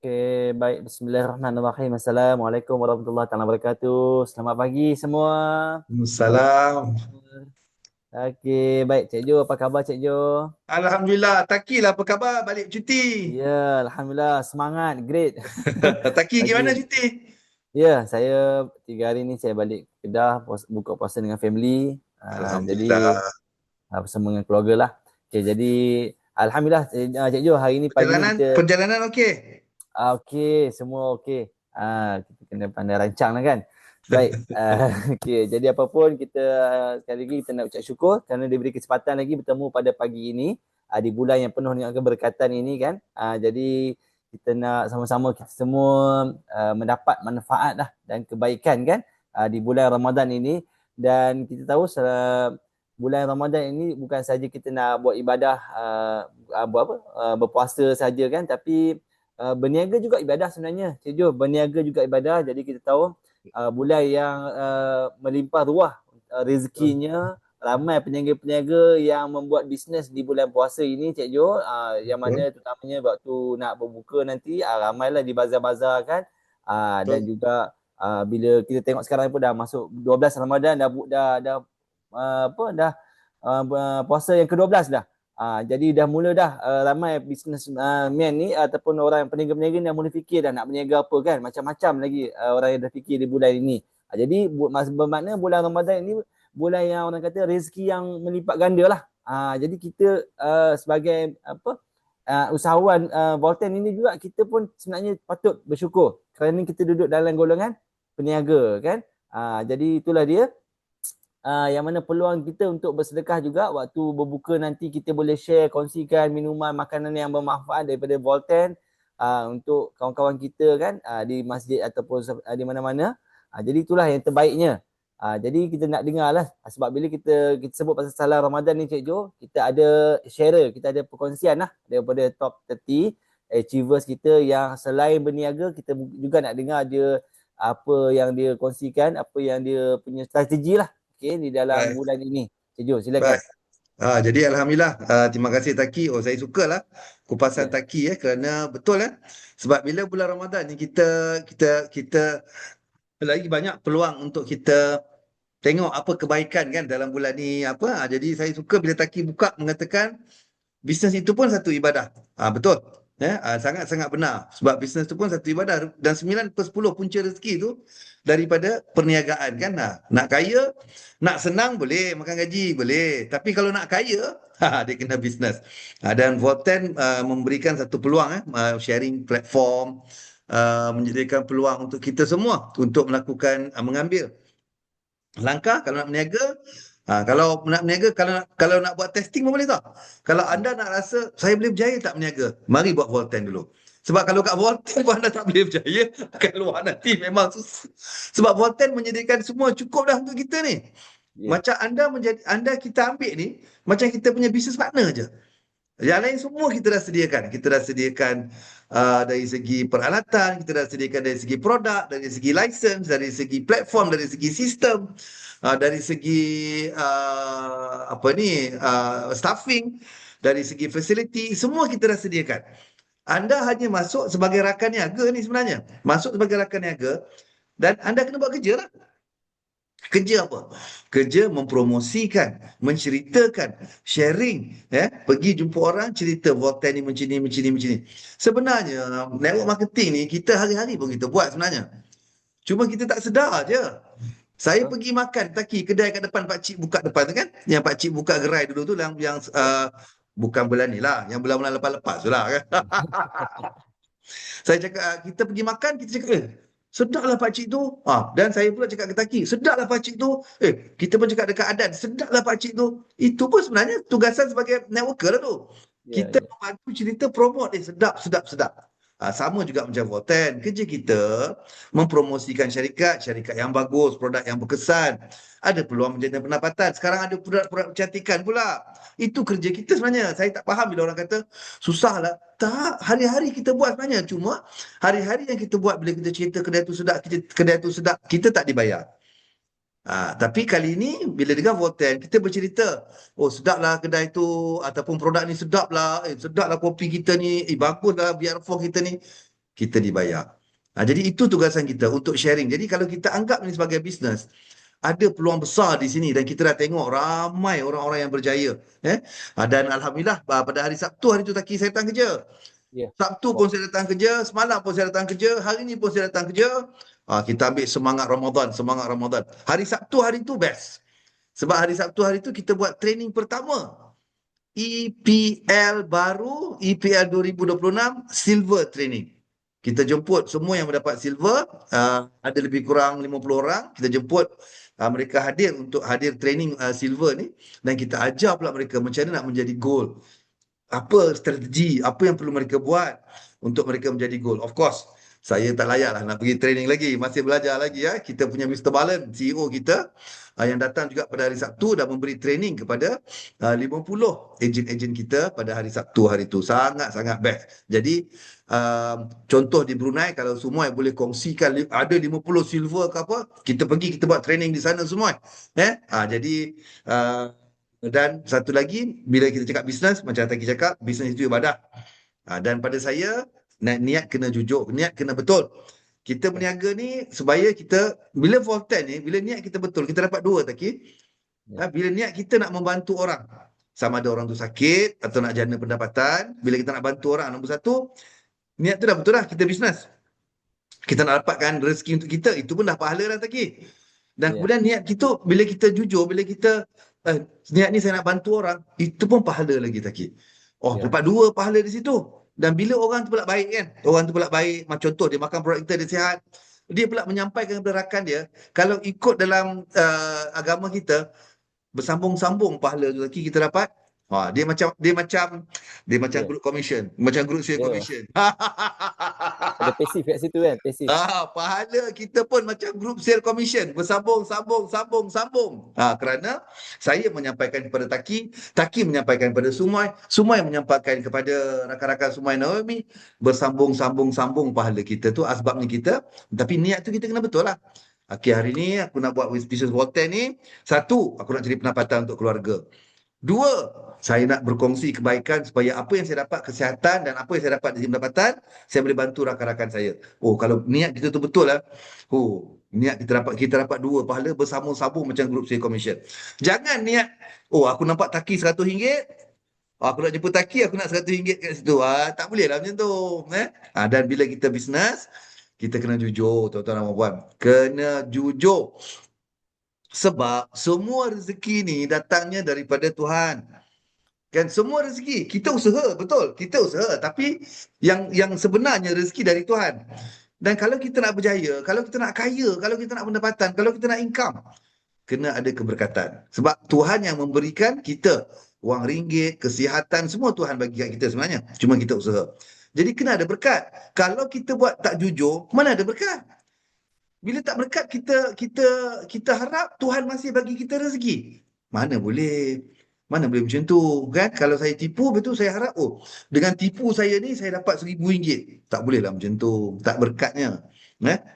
Okey, baik. Bismillahirrahmanirrahim. Assalamualaikum warahmatullahi taala wabarakatuh. Selamat pagi semua. Salam. Okey, baik. Cik Jo, apa khabar Cik Jo? Alhamdulillah. Taki lah apa khabar balik cuti? Ya, Alhamdulillah. Semangat. Great. Taki gimana Lagi. cuti? Ya, saya 3 hari ni saya balik Kedah buka puasa dengan family. Jadi Alhamdulillah. bersama dengan keluarga lah. Okey, jadi Alhamdulillah Cik Jo, hari ni pagi ni Perjalanan kita perjalanan okey. okey, semua okey. Kita kena pandai rancang lah kan. Baik, okey. Jadi apa pun kita sekali lagi kita nak ucap syukur kerana diberi kesempatan lagi bertemu pada pagi ini di bulan yang penuh dengan keberkatan ini kan. Jadi kita nak sama-sama kita semua mendapat manfaat lah dan kebaikan kan di bulan Ramadan ini. Dan kita tahu bulan Ramadan ini bukan saja kita nak buat ibadah buat apa berpuasa saja kan, tapi berniaga juga ibadah sebenarnya. Cik Jo, berniaga juga ibadah. Jadi kita tahu bulan yang melimpah ruah rezekinya, ramai peniaga-peniaga yang membuat bisnes di bulan puasa ini Cik Jo, yang Betul. mana terutamanya waktu nak berbuka nanti ramailah di bazar-bazar kan. Dan Betul. juga bila kita tengok sekarang pun dah masuk 12 Ramadan, dah puasa yang ke-12 dah. Jadi dah mula dah ramai businessman ni ataupun orang peniaga-peniaga ni dah mula fikir dah nak berniaga apa kan. Macam-macam lagi orang yang dah fikir di bulan ini. Jadi bermakna bulan Ramadan ini bulan yang orang kata rezeki yang melipat ganda lah. Jadi kita sebagai usahawan Volten ini juga kita pun sebenarnya patut bersyukur kerana kita duduk dalam golongan peniaga kan. Jadi itulah dia. Yang mana peluang kita untuk bersedekah juga waktu berbuka nanti kita boleh share, kongsikan minuman, makanan yang bermanfaat daripada Volten untuk kawan-kawan kita kan di masjid ataupun di mana-mana. Jadi itulah yang terbaiknya. Jadi kita nak dengar lah sebab bila kita sebut pasal salam Ramadan ni Cik Jo, kita ada share, kita ada perkongsian lah daripada top 30 achievers kita yang selain berniaga, kita juga nak dengar dia apa yang dia kongsikan, apa yang dia punya strategi lah di dalam Baik. bulan ini. Cik Jo, silakan. Baik. Jadi Alhamdulillah, terima kasih Taki. Oh, saya sukalah kupasan Ya. Taki kerana betul sebab bila bulan Ramadan ni kita lagi banyak peluang untuk kita tengok apa kebaikan kan dalam bulan ni apa. Jadi saya suka bila Taki buka mengatakan bisnes itu pun satu ibadah. Betul. Sangat-sangat benar. Sebab bisnes itu pun satu ibadah. Dan 9/10 punca rezeki itu daripada perniagaan kan. Nak kaya, nak senang boleh, makan gaji boleh. Tapi kalau nak kaya, dia kena bisnes. Dan Voten memberikan satu peluang, sharing platform, menyediakan peluang untuk kita semua untuk melakukan, mengambil langkah kalau nak berniaga. Kalau nak buat testing pun boleh tak? Kalau anda nak rasa saya boleh berjaya tak berniaga, mari buat Volten dulu. Sebab kalau kat Volten pun anda tak boleh berjaya, keluar nanti memang susah. Sebab Volten menyediakan semua cukup dah untuk kita ni. Ya. Macam anda kita ambil ni, macam kita punya business partner je. Yang lain semua kita dah sediakan. Kita dah sediakan dari segi peralatan, kita dah sediakan dari segi produk, dari segi license, dari segi platform, dari segi sistem, dari segi staffing, dari segi facility, semua kita dah sediakan. Anda hanya masuk sebagai rakan niaga ni sebenarnya. Masuk sebagai rakan niaga dan anda kena buat kerja lah. Kerja apa? Kerja mempromosikan, menceritakan, sharing, pergi jumpa orang cerita Volten ni macam ni, macam ni, macam ni. Sebenarnya network marketing ni kita hari-hari pun kita buat sebenarnya. Cuma kita tak sedar je. Saya Betul. pergi makan Taki kedai kat depan Pak Cik buka depan tu kan. Yang Pak Cik buka gerai dulu tu yang Ya. bukan bulan ni lah, yang bulan-bulan lepas-lepas tu lah kan. Saya cakap, kita pergi makan, kita cakap, sedaplah pakcik tu. Dan saya pula cakap ke Taki, sedaplah pakcik tu. Kita pun cakap dekat Adan, sedaplah pakcik tu. Itu pun sebenarnya tugasan sebagai networker lah tu. Ya, Kita ya. membantu cerita promote sedap, sedap, sedap. Sama juga macam Voten. Kerja kita mempromosikan syarikat yang bagus, produk yang berkesan. Ada peluang menjadi pendapatan. Sekarang ada produk-produk kecantikan pula. Itu kerja kita sebenarnya. Saya tak faham bila orang kata susah lah. Tak, hari-hari kita buat sebenarnya. Cuma hari-hari yang kita buat bila kita cerita kedai tu sedap, kedai tu sedap, kita tak dibayar. Tapi kali ini bila dengan Voten kita bercerita, oh sedaplah kedai tu ataupun produk ni sedaplah, sedaplah kopi kita ni, baguslah biar kita ni. kita dibayar. Jadi itu tugasan kita untuk sharing. Jadi kalau kita anggap ini sebagai bisnes, ada peluang besar di sini dan kita dah tengok ramai orang-orang yang berjaya. Dan Alhamdulillah pada hari Sabtu hari tu Taki saya datang kerja. Ya. Sabtu pun saya datang kerja, semalam pun saya datang kerja, hari ni pun saya datang kerja. Kita ambil semangat Ramadan, semangat Ramadan. Hari Sabtu hari tu best. Sebab hari Sabtu hari tu kita buat training pertama. EPL baru, EPL 2026 Silver Training. Kita jemput semua yang mendapat silver, ada lebih kurang 50 orang. Kita jemput mereka hadir untuk hadir training silver ni. Dan kita ajar pula mereka macam mana nak menjadi gold. Apa strategi, apa yang perlu mereka buat untuk mereka menjadi gold. Of course, saya tak layak lah nak pergi training lagi. Masih belajar lagi. Kita punya Mr. Balan, CEO kita, yang datang juga pada hari Sabtu dan memberi training kepada 50 ejen-ejen kita pada hari Sabtu hari itu. Sangat-sangat best. Jadi, contoh di Brunei, kalau semua yang boleh kongsikan, ada 50 silver ke apa, kita pergi, kita buat training di sana semua. Jadi, dan satu lagi, bila kita cakap bisnes, macam Taki cakap, bisnes itu ibadah. Dan pada saya, niat kena jujur, niat kena betul. Kita berniaga ni supaya kita, bila Volten ni, bila niat kita betul, kita dapat dua Taki. Bila niat kita nak membantu orang, sama ada orang tu sakit atau nak jana pendapatan, bila kita nak bantu orang, nombor satu, niat tu dah betul dah, kita bisnes. Kita nak dapatkan rezeki untuk kita, itu pun dah pahala dah Taki. Dan kemudian niat kita, bila kita jujur, bila kita niat ni saya nak bantu orang, itu pun pahala lagi Taki. Dapat dua pahala di situ. Dan bila orang tu pula baik kan, orang tu pula baik, macam contoh dia makan produk kita, dia sihat, dia pula menyampaikan kepada rakan dia, kalau ikut dalam agama kita, bersambung-sambung pahala tu lagi kita dapat. Dia macam group commission, macam group share commission. Ada pasif kat situ kan, pasif. Pahala kita pun macam group sale commission, bersambung. Kerana saya menyampaikan kepada Taki menyampaikan kepada Sumai menyampaikan kepada rakan-rakan Sumai Naomi, bersambung pahala kita tu. Sebabnya kita, tapi niat tu kita kena betul lah. Hari ni aku nak buat bisnes Volten ni, satu, aku nak cari pendapatan untuk keluarga. Dua, saya nak berkongsi kebaikan supaya apa yang saya dapat kesihatan dan apa yang saya dapat dari pendapatan, saya boleh bantu rakan-rakan saya. Kalau niat kita tu betul lah. Niat kita dapat dua pahala, bersambung-sambung macam group sale commission. Jangan niat, aku nampak Taki RM100, aku nak jumpa Taki, aku nak RM100 kat situ. Tak boleh lah macam tu. Dan bila kita bisnes, kita kena jujur, tuan-tuan dan puan. Kena jujur. Sebab semua rezeki ni datangnya daripada Tuhan. Kan semua rezeki kita usaha, betul. Kita usaha, tapi yang sebenarnya rezeki dari Tuhan. Dan kalau kita nak berjaya, kalau kita nak kaya, kalau kita nak pendapatan, kalau kita nak income, kena ada keberkatan. Sebab Tuhan yang memberikan kita wang ringgit, kesihatan, semua Tuhan bagi kat kita sebenarnya. Cuma kita usaha. Jadi kena ada berkat. Kalau kita buat tak jujur, mana ada berkat? Bila tak berkat, kita harap Tuhan masih bagi kita rezeki. Mana boleh macam tu kan? Kalau saya tipu, betul saya harap dengan tipu saya ni saya dapat RM1,000. Tak boleh lah macam tu. Tak berkatnya.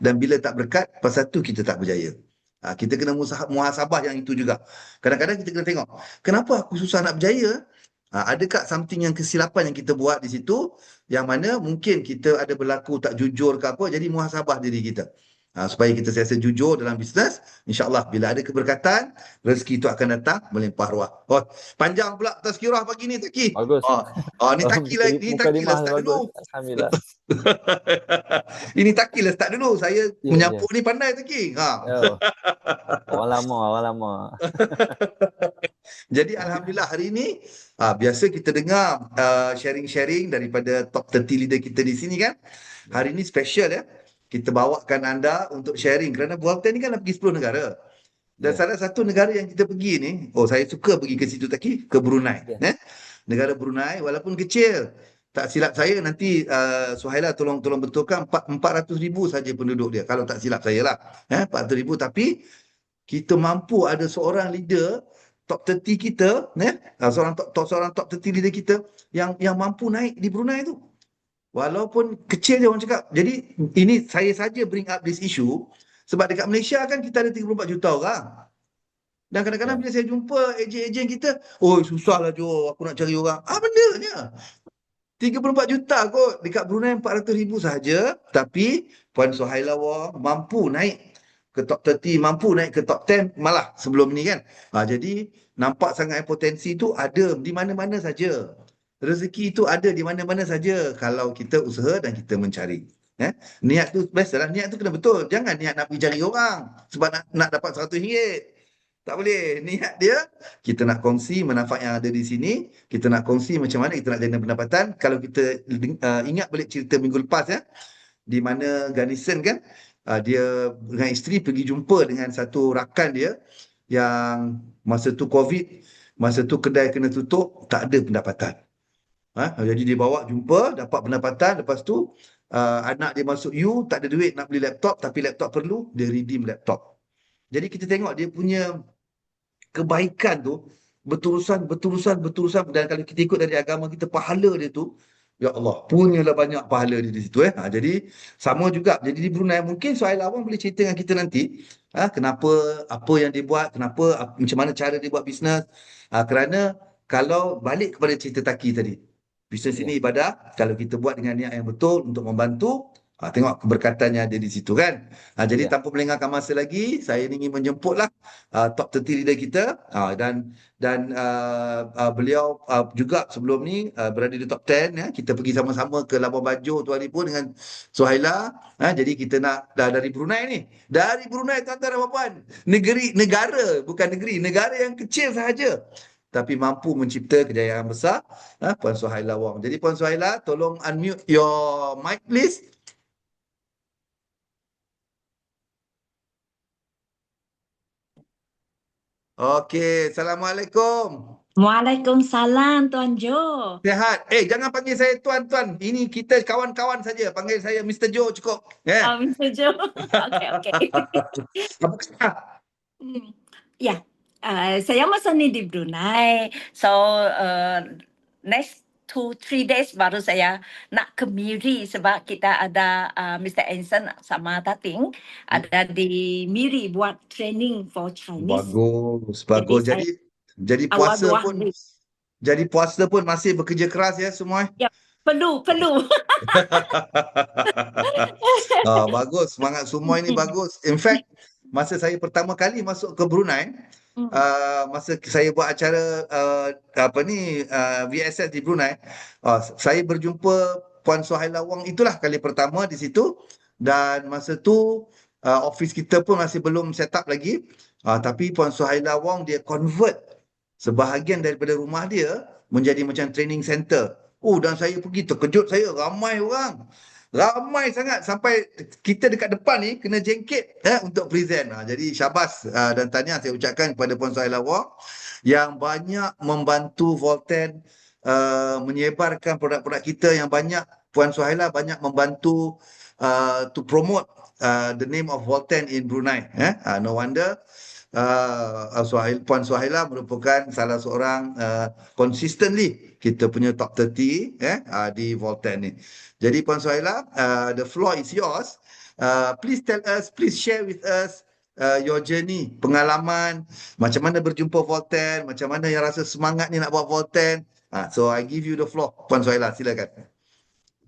Dan bila tak berkat, pasal tu kita tak berjaya. Kita kena muhasabah yang itu juga. Kadang-kadang kita kena tengok, kenapa aku susah nak berjaya? Adakah something yang kesilapan yang kita buat di situ, yang mana mungkin kita ada berlaku tak jujur ke apa, jadi muhasabah diri kita. Supaya kita sentiasa jujur dalam bisnes, insya-Allah bila ada keberkatan, rezeki itu akan datang melimpah ruah. Panjang pula tazkirah pagi ni Taki. Bagus. Ni Taki lah start dulu. Alhamdulillah. Ini Taki lah start dulu. Saya menyampuk ni pandai Taki. Orang lama. Jadi Alhamdulillah hari ini biasa kita dengar sharing-sharing daripada top 30 leader kita di sini kan. Hari ini special ya. Kita bawakan anda untuk sharing kerana Volten ni kan dah pergi 10 negara. Dan salah satu negara yang kita pergi ni, saya suka pergi ke situ Taki, ke Brunei. Negara Brunei walaupun kecil. Tak silap saya nanti Suhaila tolong betulkan 400,000 saja penduduk dia kalau tak silap saya lah. 400,000 tapi kita mampu ada seorang leader top 30 kita, seorang top 30 leader kita yang mampu naik di Brunei tu. Walaupun kecil je orang cakap. Jadi ini saya saja bring up this issue sebab dekat Malaysia kan kita ada 34 juta orang. Dan kadang-kadang bila saya jumpa ejen-ejen kita, susah lah Jo, aku nak cari orang. Benarnya. 34 juta kot. Dekat Brunei 400 ribu sahaja. Tapi Puan Suhaila Wong mampu naik ke top 30, mampu naik ke top 10 malah sebelum ni kan. Jadi nampak sangat potensi tu ada di mana-mana saja. Rezeki itu ada di mana-mana saja kalau kita usaha dan kita mencari. Niat tu best lah. Niat tu kena betul. Jangan niat nak pergi cari orang sebab nak dapat RM100. Tak boleh. Niat dia, kita nak kongsi manfaat yang ada di sini. Kita nak kongsi macam mana kita nak jana pendapatan. Kalau kita ingat balik cerita minggu lepas ya, di mana Ganison kan, dia dengan isteri pergi jumpa dengan satu rakan dia yang masa tu COVID, masa tu kedai kena tutup, tak ada pendapatan. Jadi dia bawa jumpa, dapat pendapatan. Lepas tu anak dia masuk U, tak ada duit nak beli laptop, tapi laptop perlu, dia redeem laptop. Jadi kita tengok dia punya kebaikan tu berterusan dan kalau kita ikut dari agama kita, pahala dia tu, ya Allah, punyalah banyak pahala dia di situ jadi sama juga. Jadi di Brunei mungkin Suhail Awang boleh cerita dengan kita nanti kenapa, apa yang dia buat, kenapa, macam mana cara dia buat bisnes. Kerana kalau balik kepada cerita Taki tadi, bisnes ini ibadah, kalau kita buat dengan niat yang betul untuk membantu, tengok keberkatannya ada di situ kan. Jadi tanpa melengahkan masa lagi, saya ingin menjemputlah top 30 leader kita, dan beliau juga sebelum ni berada di top 10 ya. Kita pergi sama-sama ke Labuan Bajo tu hari pun dengan Suhaila. Jadi kita nak dari Brunei ni. Dari Brunei tuan-tuan dan puan, negara bukan negeri, negara yang kecil sahaja tapi mampu mencipta kejayaan besar, Puan Suhaila Wong. Jadi Puan Suhaila, tolong unmute your mic please. Okey, Assalamualaikum. Waalaikumsalam Tuan Jo. Sihat. Jangan panggil saya tuan-tuan. Ini kita kawan-kawan saja. Panggil saya Mr. Joe cukup. Mr. Jo. Okey. Apa kisah? Ya, saya masa ni di Brunei. So, next 2-3 days baru saya nak ke Miri sebab kita ada Mr. Anson sama Tating ada di Miri buat training for Chinese. Bagus. Jadi puasa pun masih bekerja keras ya semua. Ya, perlu. Bagus, semangat semua ini bagus. In fact, masa saya pertama kali masuk ke Brunei, masa saya buat acara VSS di Brunei, saya berjumpa Puan Suhaila Wong, itulah kali pertama di situ. Dan masa tu office kita pun masih belum set up lagi, tapi Puan Suhaila Wong dia convert sebahagian daripada rumah dia menjadi macam training center. Dan saya pergi, terkejut saya, ramai orang. Ramai sangat sampai kita dekat depan ni kena jengkit untuk present. Jadi syabas dan tahniah saya ucapkan kepada Puan Suhaila Wong yang banyak membantu Volten menyebarkan produk-produk kita yang banyak. Puan Suhaila banyak membantu to promote the name of Volten in Brunei. No wonder Puan Suhaila merupakan salah seorang consistently kita punya top 30 di Volten ni. Jadi Puan Suhaila, the floor is yours. Please tell us, please share with us your journey, pengalaman, macam mana berjumpa Volten, macam mana yang rasa semangat ni nak buat Volten. So I give you the floor, Puan Suhaila, silakan.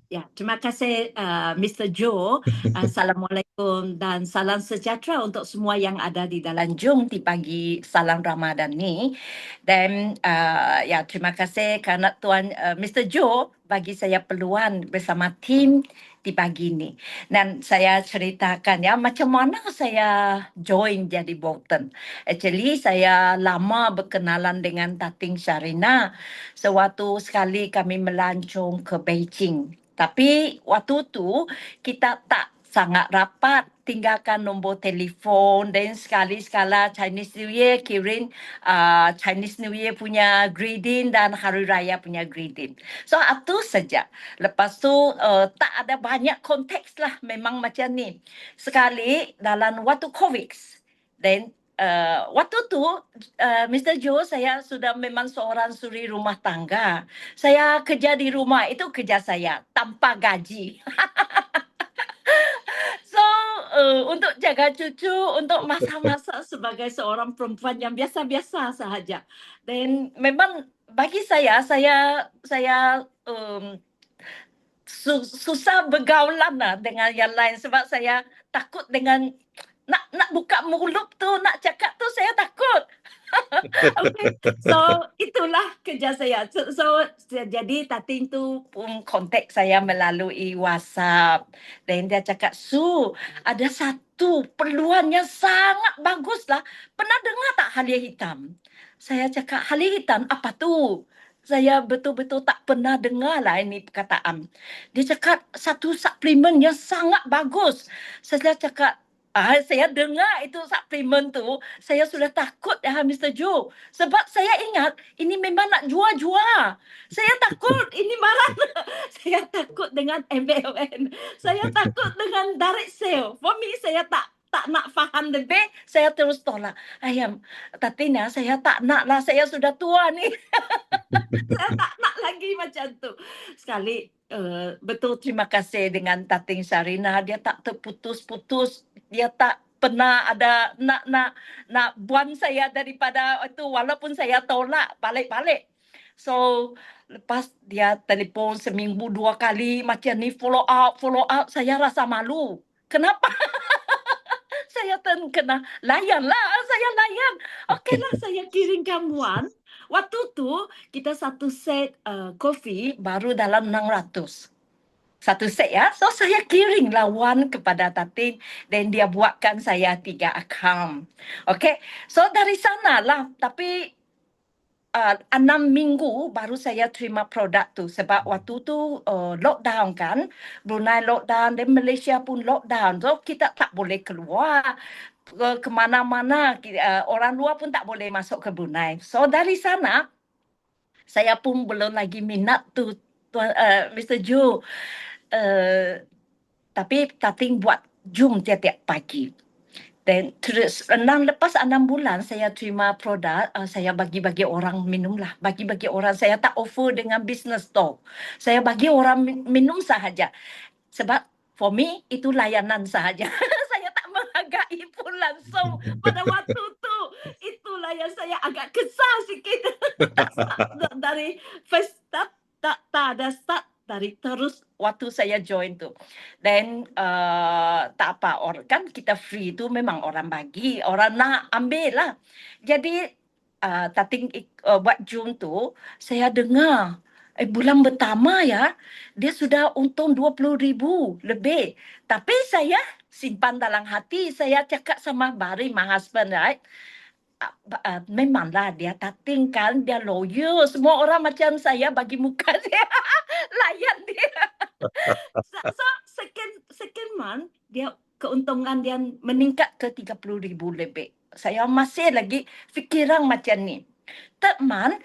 Ya, terima kasih Mr. Joe. Assalamualaikum dan salam sejahtera untuk semua yang ada di dalam Zoom di pagi salam Ramadan ni. Dan ya, terima kasih kerana Tuan Mr. Joe bagi saya peluang bersama tim di pagi ni. Dan saya ceritakan ya macam mana saya join jadi Volten. Actually saya lama berkenalan dengan Tating Sharina sewaktu sekali kami melancong ke Beijing. Tapi waktu tu kita tak sangat rapat, tinggalkan nombor telefon dan sekali-sekala Chinese New Year kirim Chinese New Year punya greeting dan Hari Raya punya greeting. So itu saja. Lepas tu tak ada banyak konteks lah, memang macam ni. Sekali dalam waktu COVID, dan waktu tu Mr. Joe, saya sudah memang seorang suri rumah tangga. Saya kerja di rumah, itu kerja saya tanpa gaji. So untuk jaga cucu, untuk masa-masa sebagai seorang perempuan yang biasa-biasa sahaja. Dan memang bagi saya susah bergaulan lah dengan yang lain sebab saya takut dengan nak buka mulut tu, nak cakap tu saya takut. Okay, so itulah kerja saya. Jadi Tatin tu pun kontak saya melalui WhatsApp. Dan dia cakap, Su, ada satu peluang yang sangat bagus lah. Pernah dengar tak halia hitam? Saya cakap, halia hitam apa tu? Saya betul-betul tak pernah dengar lah ini perkataan. Dia cakap satu suplemen yang sangat bagus. Saya cakap, saya dengar itu suplemen tu, saya sudah takut Mr. Joe. Sebab saya ingat ini memang nak jual-jual. Saya takut ini barang. Saya takut dengan MLM. Saya takut dengan direct sale. For me, saya tak nak faham lebih, saya terus tolak. Ayam, Tatina, saya tak nak lah. Saya sudah tua ni. Saya tak nak lagi macam tu. Sekali, betul terima kasih dengan Tating Sarina. Dia tak terputus-putus. Dia tak pernah ada nak buang saya daripada itu walaupun saya tolak balik-balik. So, lepas dia telefon seminggu 2 kali macam ni follow up, saya rasa malu. Kenapa? Saya kena layan lah. Saya layan. Okeylah, saya kirimkan Wan. Waktu tu, kita satu set kopi baru dalam 600. Satu set ya. So, saya kirimlah Wan kepada Tatin dan dia buatkan saya 3 akaun. Okay. So, dari sana lah. Tapi 6 minggu baru saya terima produk tu sebab waktu tu lockdown kan, Brunei lockdown dan Malaysia pun lockdown, so kita tak boleh keluar ke mana-mana, orang luar pun tak boleh masuk ke Brunei. So dari sana saya pun belum lagi minat tu Mr. Joe, tapi Tating buat Zoom tiap-tiap pagi. Dan terus lepas 6 bulan saya terima produk, saya bagi-bagi orang minum lah. Bagi-bagi orang, saya tak offer dengan business store. Saya bagi orang minum sahaja. Sebab for me itu layanan sahaja. Saya tak menghargai pun langsung pada waktu tu. Itulah yang saya agak kesal sikit. Dari first start, tak ada start. Dari terus waktu saya join tu. Dan tak apa, kan kita free tu memang orang bagi, orang nak ambil lah. Jadi Tating buat Jun tu, saya dengar bulan pertama ya, dia sudah untung 20,000 lebih. Tapi saya simpan dalam hati, saya cakap sama Bari, my husband, right? Memanglah dia Tating kan, dia lawyer. Semua orang macam saya bagi muka dia. Layan dia. So second month, dia keuntungan dia meningkat ke 30,000 lebih. Saya masih lagi fikiran macam ni. Third month,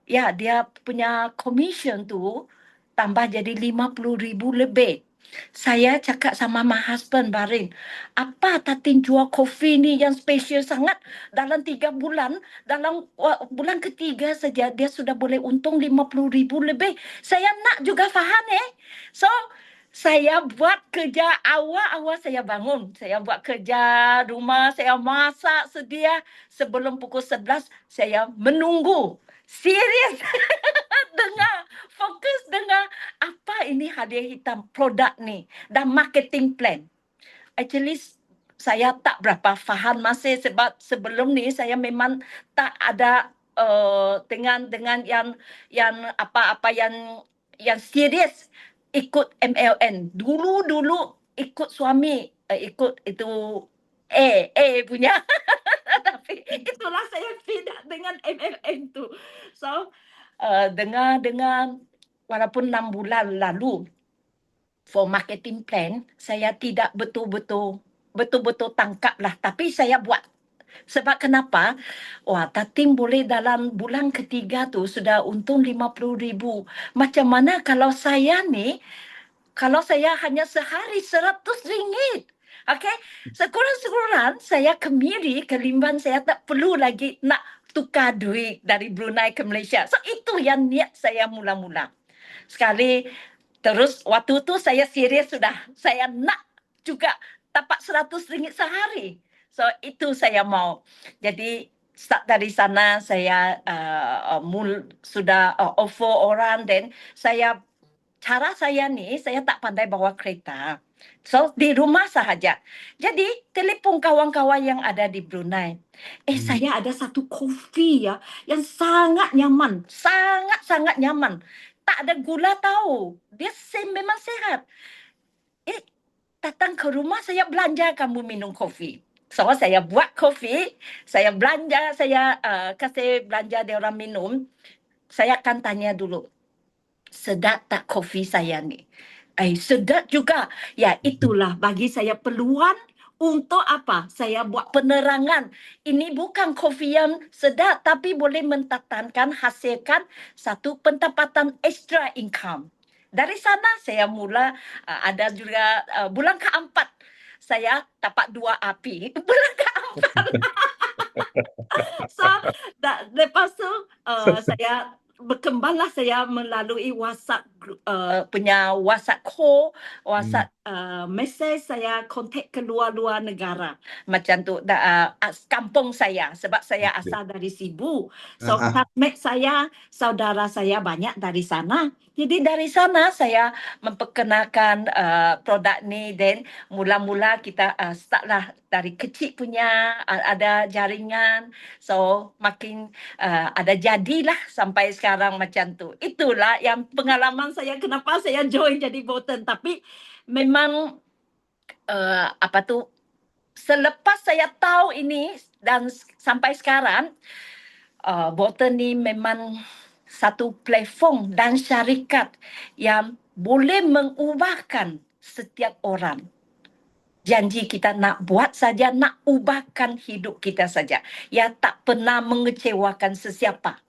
ya dia punya commission tu tambah jadi 50,000 lebih. Saya cakap sama my husband Barin, apa Tating jual kopi ni yang special sangat dalam 3 bulan, dalam bulan ketiga saja dia sudah boleh untung 50,000 lebih. Saya nak juga faham So, saya buat kerja awal saya bangun. Saya buat kerja rumah, saya masak sedia. Sebelum pukul 11, saya menunggu. Serius. Fokus dengan apa ini hadiah hitam produk ni dan marketing plan. Actually saya tak berapa faham masih sebab sebelum ni saya memang tak ada dengan yang apa-apa yang serius ikut MLN. Dulu ikut suami, ikut itu punya. Tapi itulah saya tidak dengan MLN tu. So dengar walaupun 6 bulan lalu for marketing plan, saya tidak betul-betul tangkap lah. Tapi saya buat. Sebab kenapa? Wah, Tating boleh dalam bulan ketiga tu sudah untung 50,000. Macam mana kalau saya hanya sehari RM100? Okay? Sekurang-kurang saya ke Miri, ke Limban, saya tak perlu lagi nak tukar duit dari Brunei ke Malaysia. So itu yang niat saya mula-mula. Sekali terus waktu tu saya serius sudah. Saya nak juga dapat RM100 sehari. So itu saya mau. Jadi start dari sana saya sudah offer orang dan saya cara saya ni, saya tak pandai bawa kereta. So, di rumah sahaja. Jadi, telefon kawan-kawan yang ada di Brunei. Saya ada satu kopi ya, yang sangat nyaman. Sangat-sangat nyaman. Tak ada gula tahu. Dia memang sehat. Datang ke rumah, saya belanja kamu minum kopi. So, saya buat kopi, saya belanja, saya kasih belanja dia orang minum. Saya akan tanya dulu, sedap tak kopi saya ni? Sedap juga. Ya, itulah bagi saya peluang untuk apa? Saya buat penerangan. Ini bukan kopi yang sedap, tapi boleh mendatangkan, hasilkan satu pendapatan extra income. Dari sana saya mula ada juga bulan keempat saya dapat 2 api. Bulan keempat. So, lepas tu saya berkembanglah saya melalui WhatsApp punya WhatsApp call, WhatsApp message, saya kontak ke luar-luar negara. Macam tu kampung saya sebab saya asal dari Sibu. So classmate saya, saudara saya banyak dari sana. Jadi dari sana saya memperkenalkan produk ni, dan mula-mula kita startlah dari kecil punya ada jaringan. So makin ada jadilah sampai sekarang macam tu. Itulah yang pengalaman saya kenapa saya join jadi Bolton. Tapi memang selepas saya tahu ini dan sampai sekarang Bolton ni memang satu platform dan syarikat yang boleh mengubahkan setiap orang. Janji kita nak buat saja, nak ubahkan hidup kita saja. Yang tak pernah mengecewakan sesiapa.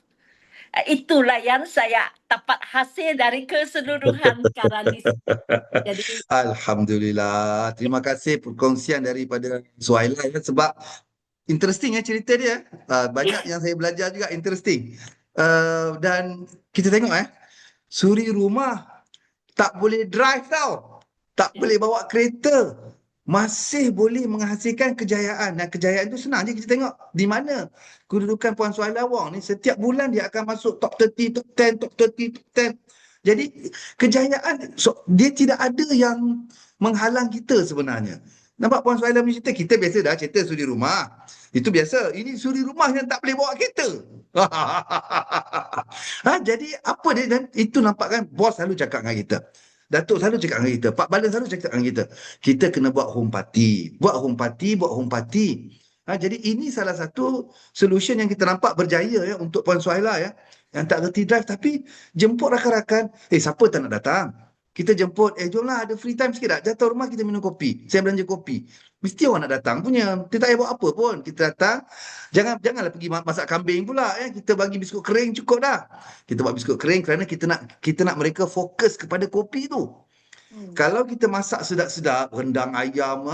Itulah yang saya dapat hasil dari keseluruhan sekarang ni. Jadi, Alhamdulillah. Terima kasih perkongsian daripada Suhaila ya, sebab interesting ya cerita dia. Banyak yang saya belajar juga, interesting. Dan kita tengok suri rumah tak boleh drive tau. Tak boleh bawa kereta. Masih boleh menghasilkan kejayaan. Dan kejayaan itu senang je kita tengok. Di mana kedudukan Puan Suhaila Wong ni, setiap bulan dia akan masuk top 30, top 10, top 30, top 10. Jadi kejayaan, dia tidak ada yang menghalang kita sebenarnya. Nampak Puan Suhaila punya cerita, kita biasa dah cerita suri rumah. Itu biasa. Ini suri rumah yang tak boleh bawa kereta. Jadi apa dia, dan itu nampak kan, bos selalu cakap dengan kita. Datuk selalu cakap dengan kita. Pak Balan selalu cakap dengan kita. Kita kena buat home party. Buat home party, buat home party. Jadi ini salah satu solution yang kita nampak berjaya ya untuk Puan Suhaila ya. Yang tak reti drive tapi jemput rakan-rakan. Siapa tak nak datang? Kita jemput, jomlah ada free time sikit tak? Datang rumah kita minum kopi. Saya belanja kopi. Mesti orang nak datang punya. Kita tak payah buat apa pun. Kita datang. Janganlah pergi masak kambing pula. Kita bagi biskut kering cukup dah. Kita buat biskut kering kerana kita nak mereka fokus kepada kopi tu. Kalau kita masak sedap-sedap, rendang ayam,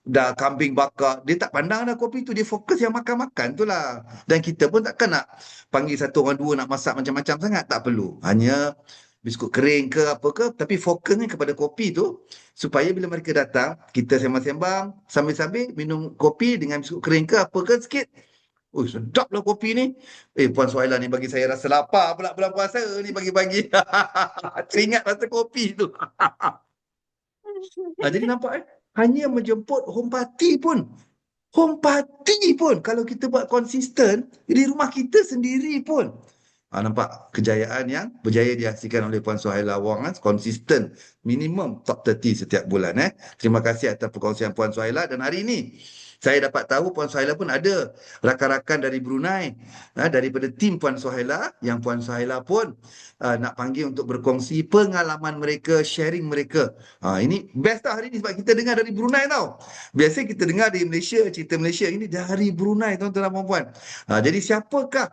dah kambing bakar, dia tak pandang dah kopi tu, dia fokus yang makan-makan tu lah. Dan kita pun takkan nak panggil satu orang dua nak masak macam-macam sangat, tak perlu. Hanya biskut kering ke apa ke, tapi fokusnya kepada kopi tu, supaya bila mereka datang, kita sembang-sembang, sambil-sambil minum kopi dengan biskut kering ke apa ke sikit. Sedap lah kopi ni. Puan Suhaila ni bagi saya rasa lapar pula bulan puasa ni pagi-pagi. Teringat rasa kopi tu. Jadi nampak hanya menjemput home party pun. Home party pun kalau kita buat konsisten di rumah kita sendiri pun. Nampak kejayaan yang berjaya dihasilkan oleh Puan Suhaila Wong, konsisten minimum top 30 setiap bulan. Terima kasih atas perkongsian Puan Suhaila. Dan hari ini saya dapat tahu Puan Suhaila pun ada rakan-rakan dari Brunei, daripada tim Puan Suhaila, yang Puan Suhaila pun nak panggil untuk berkongsi pengalaman mereka, sharing mereka. Ini best tau hari ini sebab kita dengar dari Brunei tau. Biasa kita dengar di Malaysia, cerita Malaysia, ini dari Brunei tuan-tuan dan puan-puan. Jadi siapakah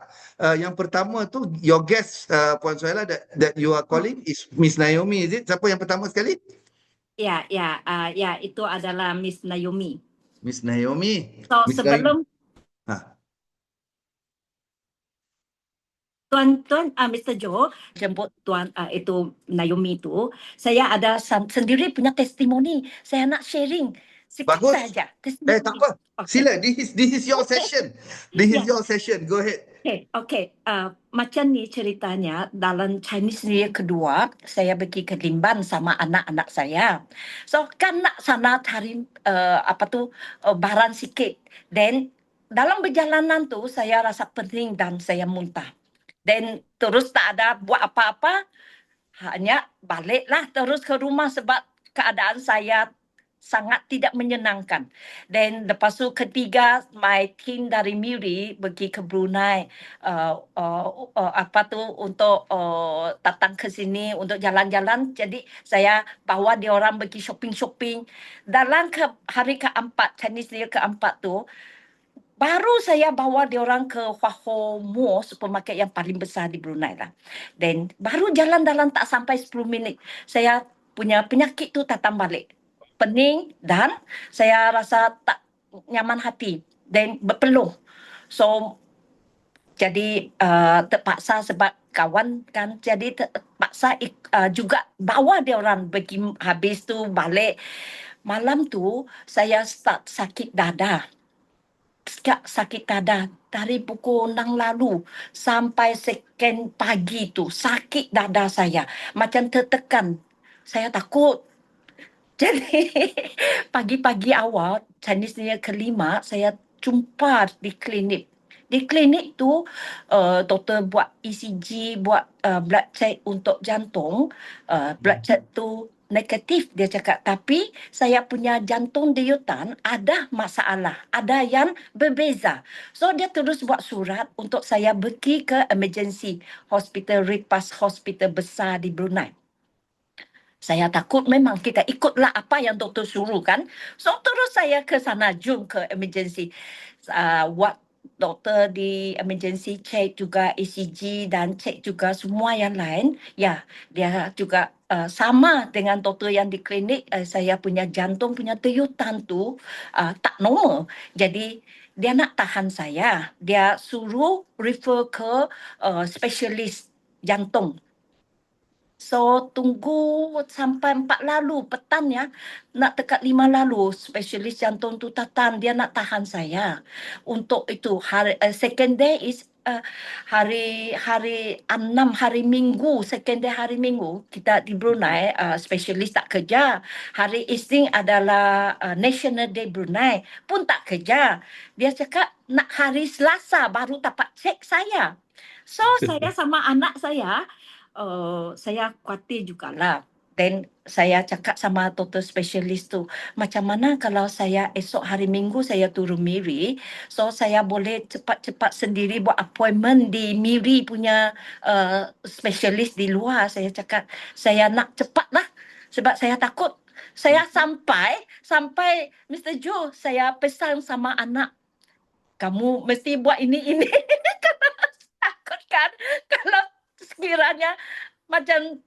yang pertama tu, your guest Puan Suhaila that you are calling is Miss Naomi, is it? Siapa yang pertama sekali? Ya, itu adalah Miss Naomi. Miss Naomi. So Miss sebelum Tuan Mr. Joe jemput Tuan itu Naomi tu, saya ada sendiri punya testimoni. Saya nak sharing sikit Bagus. saja. Tak apa. Sila, this is your session. This is your session. Go ahead. Okay. Macam ni ceritanya, dalam Chinese New Year kedua, saya pergi ke Limban sama anak-anak saya. So, kan nak sana cari barang sikit. Then, dalam perjalanan tu, saya rasa pening dan saya muntah. Then, terus tak ada buat apa-apa, hanya baliklah terus ke rumah sebab keadaan saya sangat tidak menyenangkan. Dan lepas tu ketiga, my team dari Miri pergi ke Brunei untuk datang ke sini untuk jalan-jalan. Jadi saya bawa dia orang pergi shopping-shopping. Dalam hari keempat, Chinese New Year keempat tu, baru saya bawa dia orang ke Hua Ho Mall, supermarket yang paling besar di Brunei lah. Dan baru jalan dalam tak sampai 10 minit, saya punya penyakit tu datang balik. Pening dan saya rasa tak nyaman hati dan berpeluh. So, jadi terpaksa sebab kawan kan, jadi terpaksa juga bawa dia orang pergi. Habis tu balik. Malam tu saya start sakit dada. Sakit dada dari pukul 6 lalu sampai second pagi tu. Sakit dada saya. Macam tertekan. Saya takut. Jadi pagi-pagi awal, Chinese New Year kelima, saya jumpa di klinik. Di klinik tu, doktor buat ECG, buat blood check untuk jantung. Blood check tu negatif, dia cakap. Tapi saya punya jantung denyutan ada masalah. Ada yang berbeza. So, dia terus buat surat untuk saya pergi ke emergency hospital, Ripas Hospital besar di Brunei. Saya takut, memang kita ikutlah apa yang doktor suruh kan. So terus saya ke sana, jom ke emergency. Buat doktor di emergency check juga ECG dan check juga semua yang lain. Ya, dia juga sama dengan doktor yang di klinik. Saya punya jantung punya denyutan tu tak normal. Jadi dia nak tahan saya. Dia suruh refer ke spesialis jantung. So, tunggu sampai 4 lalu petang ya. Nak dekat 5 lalu, spesialis jantung tu datang. Dia nak tahan saya. Untuk itu, second day is hari 6, hari Minggu. Second day hari Minggu, kita di Brunei, spesialis tak kerja. Hari Isnin adalah National Day Brunei, pun tak kerja. Dia cakap nak hari Selasa baru dapat cek saya. So, saya sama anak saya, saya khawatir jugalah. Dan saya cakap sama doktor spesialis tu, macam mana kalau saya esok hari Minggu saya turun Miri, so saya boleh cepat-cepat sendiri buat appointment di Miri punya spesialis di luar. Saya cakap, saya nak cepatlah sebab saya takut. Saya sampai Mr. Joe, saya pesan sama anak, kamu mesti buat ini. Takut kan kalau sekiranya macam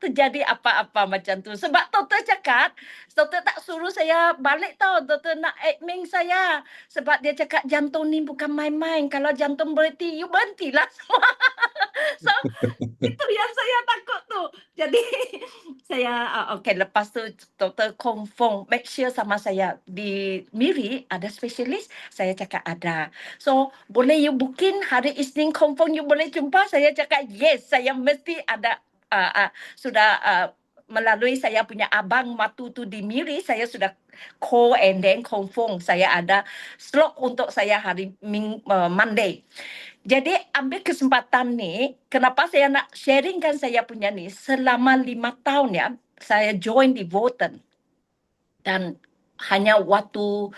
terjadi apa-apa macam tu. Sebab doktor cakap, doktor tak suruh saya balik tau. Doktor nak admin saya. Sebab dia cakap jantung ni bukan main-main. Kalau jantung berhenti, you berhentilah semua. So, itu yang saya takut tu. Jadi, saya, lepas tu doktor confirm, make sure sama saya. Di Miri ada spesialis, saya cakap ada. So, boleh you booking hari Isnin, confirm you boleh jumpa? Saya cakap, yes, saya mesti ada. Sudah melalui saya punya abang matu tu di Miri, saya sudah call and then confirm saya ada slot untuk saya hari Monday. Jadi ambil kesempatan ni, kenapa saya nak sharingkan saya punya ni, selama 5 tahun ya, saya join di Voten. Dan hanya waktu,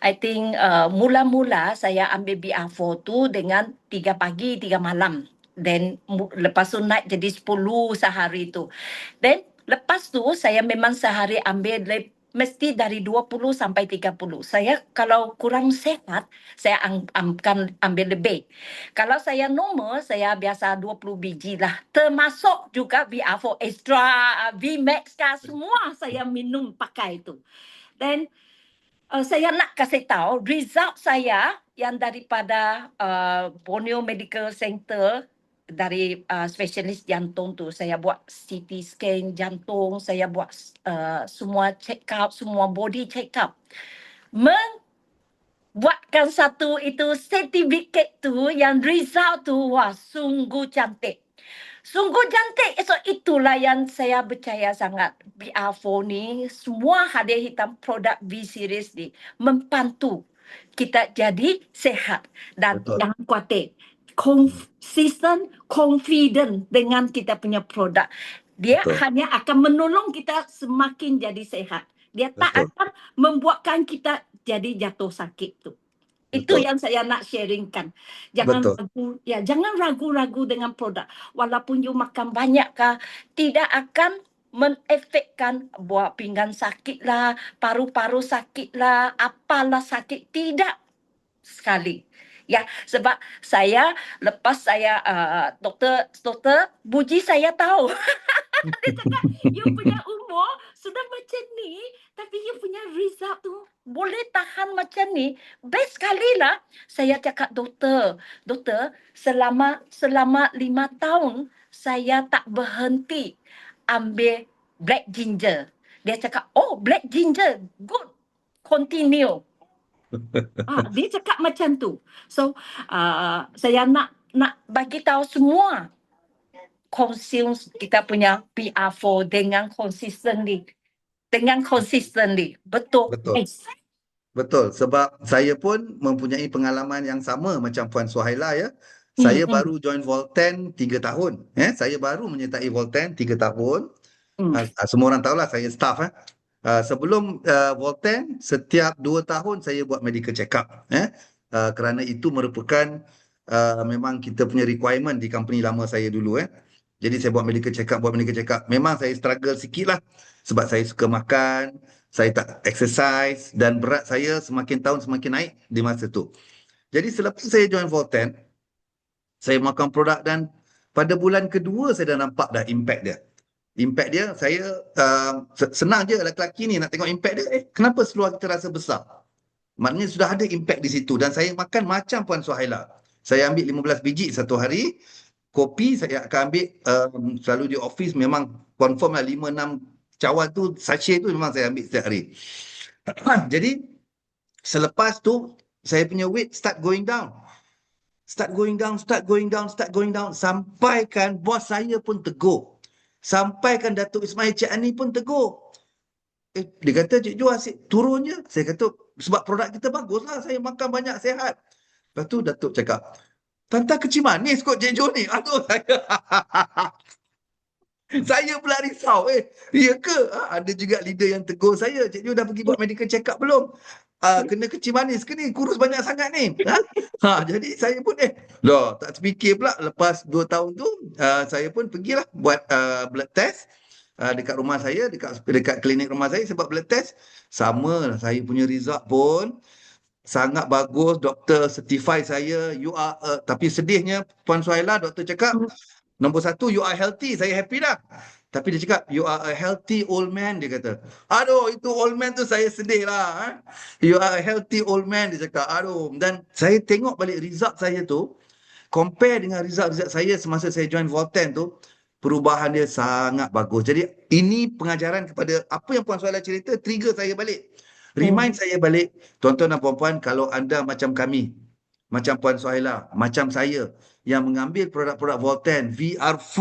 I think mula-mula saya ambil BR4 tu dengan 3 pagi, 3 malam. Dan lepas tu naik jadi 10 sehari tu. Dan lepas tu saya memang sehari ambil mesti dari 20 sampai 30. Saya kalau kurang sehat, saya akan ambil lebih. Kalau saya normal, saya biasa 20 biji lah. Termasuk juga BR4 Extra, VMAX semua saya minum pakai tu. Dan saya nak kasih tahu result saya yang daripada Borneo Medical Center dari spesialis jantung tu. Saya buat CT scan jantung, saya buat semua check up, semua body check up. buatkan satu itu sertifikat tu yang result tu wah sungguh cantik. Sungguh cantik. So itulah yang saya percaya sangat. BR4 ni semua hadiah hitam produk V-Series ni membantu kita jadi sehat dan Betul. jangan khawatir. Konsisten, confident dengan kita punya produk. Dia Betul. hanya akan menolong kita semakin jadi sehat. Dia tak Betul. akan membuatkan kita jadi jatuh sakit tu. Itu Betul. yang saya nak sharingkan. Jangan Betul. ragu, ya, jangan ragu-ragu dengan produk. Walaupun you makan banyak kah, tidak akan menefekkan buah pinggang sakit lah, paru-paru sakit lah, apalah sakit. Tidak sekali. Ya, sebab saya lepas saya doktor Buji saya tahu. Dia cakap, you punya umur sudah macam ni, tapi you punya result tu boleh tahan macam ni. Best sekali lah. Saya cakap, doktor, selama 5 tahun, saya tak berhenti ambil black ginger. Dia cakap, oh black ginger, good, continue. Dia cakap macam tu. So, saya nak bagi tahu semua consume kita punya PR4 dengan consistently. Betul. Betul. Yes. Betul, sebab saya pun mempunyai pengalaman yang sama macam Puan Suhaila ya. Saya baru join Volten 3 tahun. Saya baru menyertai Volten 3 tahun. Semua orang tahulah saya staff. Sebelum Volten, setiap 2 tahun saya buat medical check-up. Kerana itu merupakan memang kita punya requirement di company lama saya dulu. Jadi saya buat medical check-up. Memang saya struggle sikit lah. Sebab saya suka makan, saya tak exercise dan berat saya semakin tahun semakin naik di masa tu. Jadi selepas saya join Volten, saya makan produk dan pada bulan kedua saya dah nampak dah impact dia. Impact dia, saya senang je lelaki ni nak tengok impact dia. Kenapa seluar kita rasa besar? Maknanya sudah ada impact di situ. Dan saya makan macam Puan Suhaila. Saya ambil 15 biji satu hari. Kopi saya akan ambil selalu di office memang confirm lah 5-6 cawan tu, sachet tu memang saya ambil setiap hari. Jadi selepas tu saya punya weight start going down. Sampaikan bos saya pun tegur. Sampaikan Datuk Ismail Cik Ani pun tegur. Dia kata, Cik Jo asyik turun je. Saya kata, sebab produk kita bagus lah. Saya makan banyak sihat. Lepas tu Datuk cakap, Tanta kecil manis kot Cik Jo ni. Aduh, saya pula risau. Ya ke? Ada juga leader yang tegur saya. Cik Jo dah pergi buat medical check-up belum? Kena kecil manis ke ni? Kurus banyak sangat ni. Jadi saya pun tak terfikir pula. Lepas 2 tahun tu, saya pun pergilah buat blood test. Dekat rumah saya, dekat klinik rumah saya, sebab blood test. Sama lah, saya punya result pun sangat bagus. Doktor certify saya, you are tapi sedihnya Puan Suhaila, doktor cakap, nombor 1, you are healthy. Saya happy dah. Tapi dia cakap, you are a healthy old man, dia kata. Aduh, itu old man tu saya sedih lah. You are a healthy old man, dia cakap. Aduh, dan saya tengok balik result saya tu, compare dengan result saya semasa saya join Volten tu, perubahan dia sangat bagus. Jadi ini pengajaran kepada apa yang Puan Suhaila cerita, trigger saya balik. Remind saya balik, tuan-tuan dan puan-puan, kalau anda macam kami, macam Puan Suhaila, macam saya, yang mengambil produk-produk Volten, VR4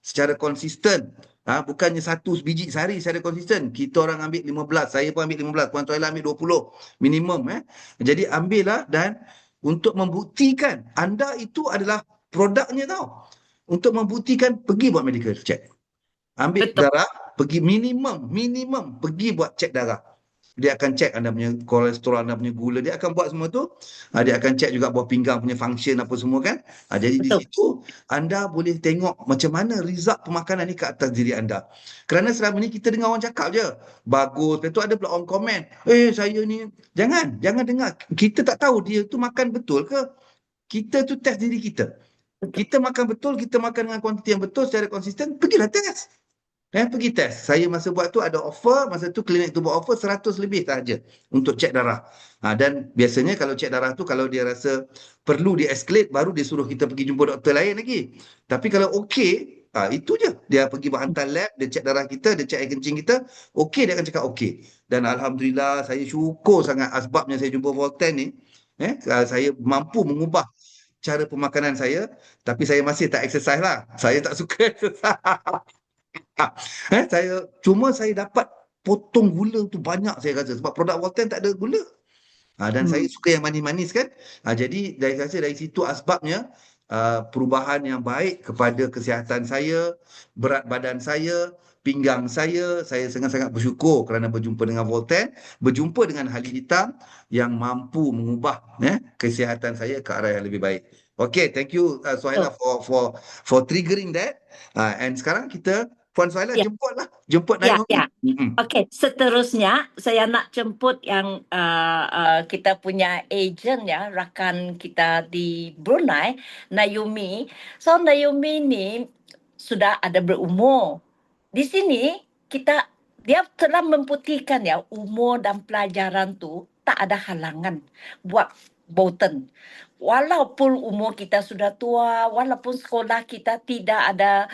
secara konsisten, bukannya 1 biji sehari secara konsisten. Kita orang ambil 15, saya pun ambil 15, Puan Suhaila ambil 20 minimum. Jadi ambillah, dan untuk membuktikan anda itu adalah produknya tau. Untuk membuktikan, pergi buat medical check. Ambil darah, pergi minimum pergi buat cek darah. Dia akan cek anda punya kolesterol, anda punya gula, dia akan buat semua tu. Dia akan cek juga buah pinggang punya function apa semua kan. Jadi di situ anda boleh tengok macam mana result pemakanan ni ke atas diri anda. Kerana selama ni kita dengar orang cakap je, bagus. Lepas tu ada pula orang komen, saya ni, jangan dengar. Kita tak tahu dia tu makan betul ke. Kita tu test diri kita. Kita makan betul, kita makan dengan kuantiti yang betul secara konsisten, pergilah test. Pergi test. Saya masa buat tu ada offer, masa tu klinik tu buat offer 100 lebih sahaja untuk cek darah. Dan biasanya kalau cek darah tu, kalau dia rasa perlu di escalate, baru dia suruh kita pergi jumpa doktor lain lagi. Tapi kalau okey, Itu je. Dia pergi berhantar lab, dia cek darah kita, dia cek air kencing kita, okey dia akan cakap okey. Dan alhamdulillah saya syukur sangat asbabnya saya jumpa Volten ni. Saya mampu mengubah cara pemakanan saya, tapi saya masih tak exercise lah. Saya tak suka exercise. Saya dapat potong gula tu banyak saya rasa sebab produk Volten tak ada gula. Dan saya suka yang manis-manis kan. Jadi dari situ asbabnya perubahan yang baik kepada kesihatan saya, berat badan saya, pinggang saya sangat-sangat bersyukur kerana berjumpa dengan Volten, berjumpa dengan Halid Hitam yang mampu mengubah kesihatan saya ke arah yang lebih baik. Okay, thank you Suhaila for triggering that. And sekarang kita Puan Suhaila jemput Naomi. Ya. Okey, seterusnya saya nak jemput yang kita punya agent ya, rakan kita di Brunei, Naomi. So Naomi ni sudah ada berumur. Di sini dia telah membuktikan ya, umur dan pelajaran tu tak ada halangan buat Bolton. Walaupun umur kita sudah tua, walaupun sekolah kita tidak ada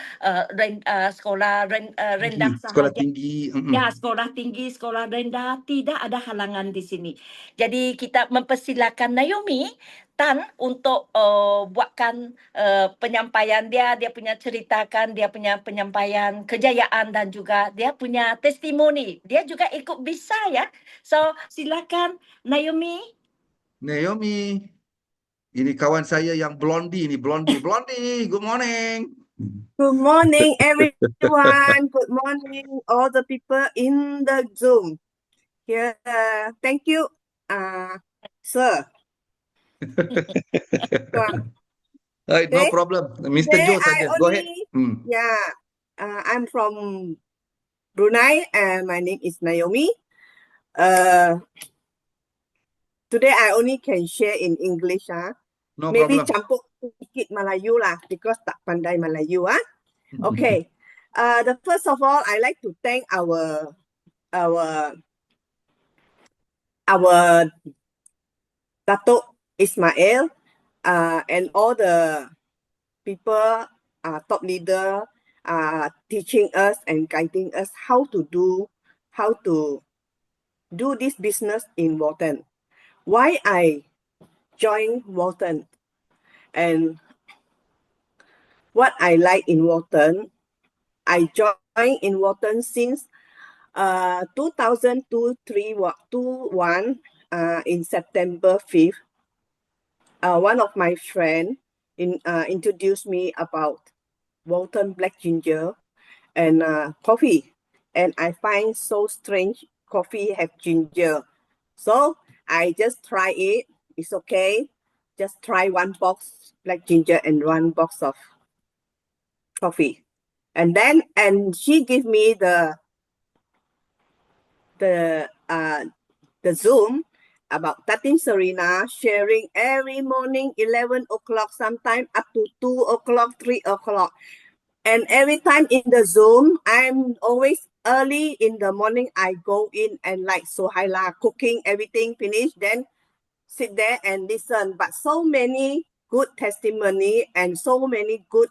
sekolah rendah Sekolah sahaja. tinggi. Ya, sekolah tinggi, sekolah rendah, tidak ada halangan di sini. Jadi kita mempersilakan Naomi Tan untuk buatkan penyampaian dia punya ceritakan, dia punya penyampaian kejayaan dan juga dia punya testimoni. Dia juga ikut bisa ya. So, silakan Naomi. Naomi, ini kawan saya yang Blondie ni, Blondie, good morning. Good morning, everyone. Good morning, all the people in the Zoom. Here, thank you, sir. No problem, Mr. Joe saja. Go ahead. Yeah, I'm from Brunei, and my name is Naomi. Today I only can share in English. No Maybe problem. campur sedikit Melayu lah, because tak pandai Melayu. Okay. The first of all, I like to thank our Datuk Ismail and all the people, top leader, teaching us and guiding us how to do this business in Walton. Why I joined Walton and what I like in Walton. I joined in Walton since 2021 in September 5th. One of my friends introduced me about Walton Black Ginger and coffee. And I find so strange coffee have ginger. So I just try it. It's okay. Just try one box black ginger and one box of coffee. And she gave me the Zoom about Tatin Serena sharing every morning 11 o'clock, sometime up to 2 o'clock, 3 o'clock. And every time in the Zoom, I'm always early in the morning. I go in and like Suhaila cooking, everything finished, then sit there and listen. But so many good testimony and so many good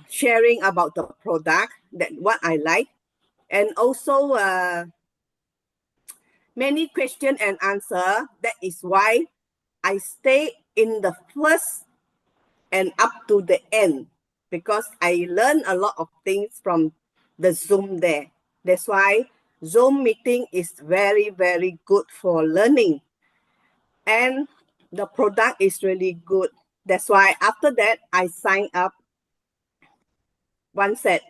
sharing about the product, that what I like. And also many question and answer. That is why I stay in the first and up to the end, because I learn a lot of things from the Zoom there. That's why Zoom meeting is very, very good for learning. And the product is really good. That's why after that, I signed up one set.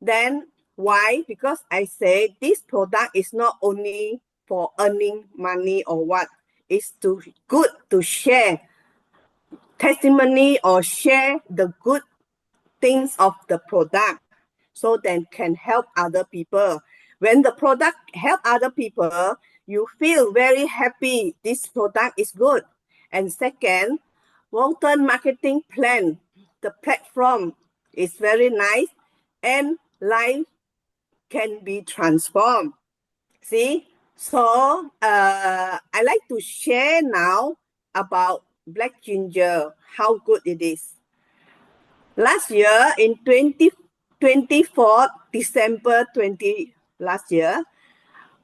Then why? Because I say this product is not only for earning money or what. It's good to share testimony or share the good things of the product, so then can help other people. When the product help other people, you feel very happy. This product is good. And second, Walton marketing plan, the platform is very nice and life can be transformed. See? So I like to share now about black ginger, how good it is. last year in 24 December 20 last year,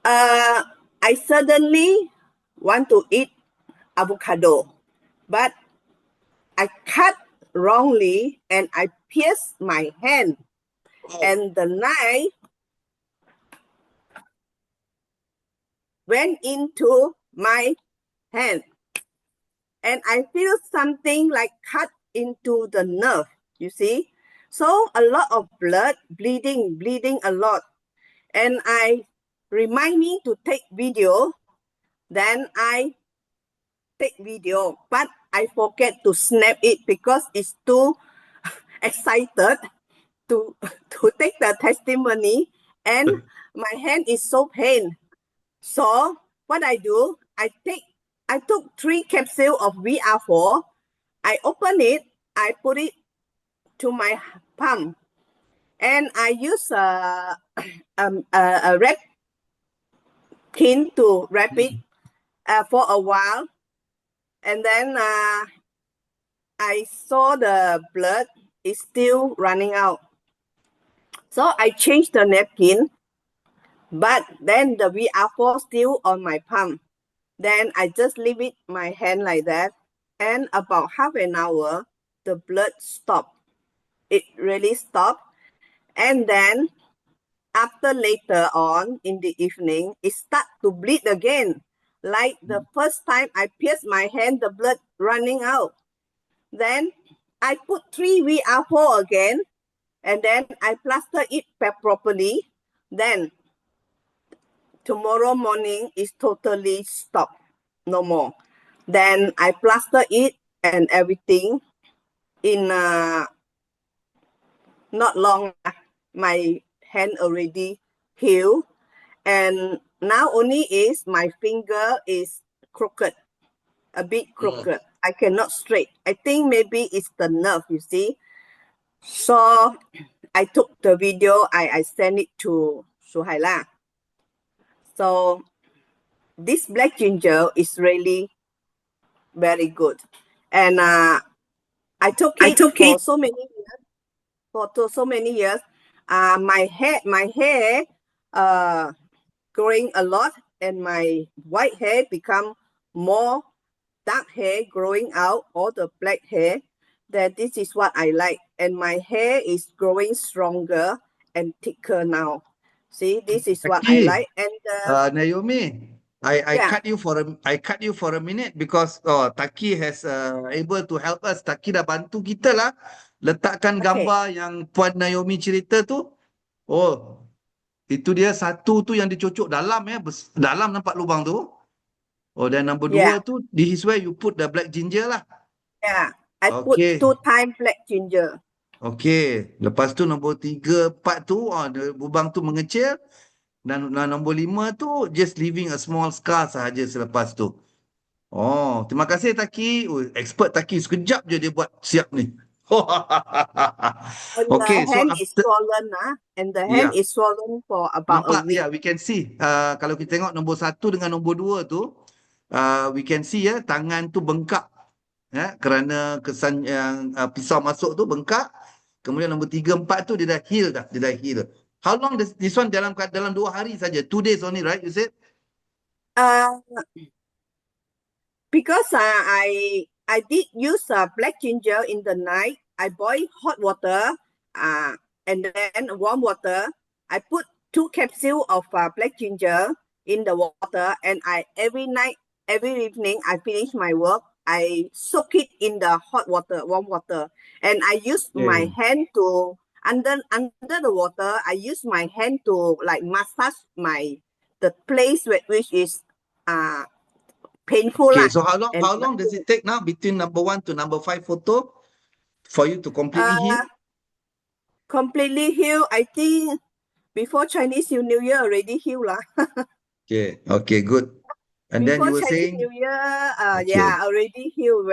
I suddenly want to eat avocado, but I cut wrongly and I pierced my hand, and the knife went into my hand, and I feel something like cut into the nerve, you see. So a lot of blood, bleeding a lot. And I remind me to take video. Then I take video, but I forget to snap it because it's too excited to take the testimony, and my hand is so pain. So what I do, I took 3 capsules of VR4. I open it, I put it to my palm, and I use a wrap pin to wrap it for a while, and then I saw the blood is still running out. So I changed the napkin, but then the VR4 still on my palm. Then I just leave it my hand like that, and about half an hour, the blood stopped. It really stopped. And then after later on in the evening, it start to bleed again. Like the first time I pierced my hand, the blood running out. Then I put 3 VR4 again, and then I plaster it properly. Then tomorrow morning is totally stopped, no more. Then I plaster it and everything. In not long, my hand already healed, and now only is my finger is crooked, a bit crooked. I cannot straight. I think maybe it's the nerve, you see. So I took the video, I sent it to Suhaila. So this black ginger is really very good. And I took it for so many years. My hair growing a lot, and my white hair become more dark hair growing out, all the black hair. That this is what I like, and my hair is growing stronger and thicker now. See, this is what I Taki, like. And Naomi, I yeah, cut you for a minute because Taki has able to help us. Taki dah bantu kita lah letakkan okay, gambar yang Puan Naomi cerita tu. Oh, itu dia satu tu yang dicocok dalam dalam nampak lubang tu. Oh, dan nombor yeah, 2 tu, this is where you put the black ginger lah. yeah. I put Okay. 2 times black ginger. Okey, lepas tu nombor 3, 4 tu lubang tu mengecil, dan nombor 5 tu just leaving a small scar sahaja selepas tu. Oh, terima kasih Taki. Oh, expert Taki, sekejap je dia buat siap ni. And Okey, the so hand is after swollen, and the hand is swollen for about a nampak week. we can see. Kalau kita tengok nombor 1 dengan nombor 2 tu, we can see tangan tu bengkak. Kerana kesan yang pisau masuk tu bengkak. Kemudian nombor 3, 4 tu dia dah heal dah. Dia dah heal. How long this one dalam 2 hari saja? 2 days only, right? You said? Because I did use black ginger in the night. I boil hot water and then warm water. I put 2 capsules of black ginger in the water, and every night, every evening, I finish my work. I soak it in the hot water, warm water, and I use my hand to under the water. I use my hand to like massage the place which is painful. Okay, so how long does it take now between number 1 to number 5 photo for you to completely heal? Completely heal, I think before Chinese New Year already heal lah. Okay, good. And then Before you were Chinese saying, New Year, okay, already healed.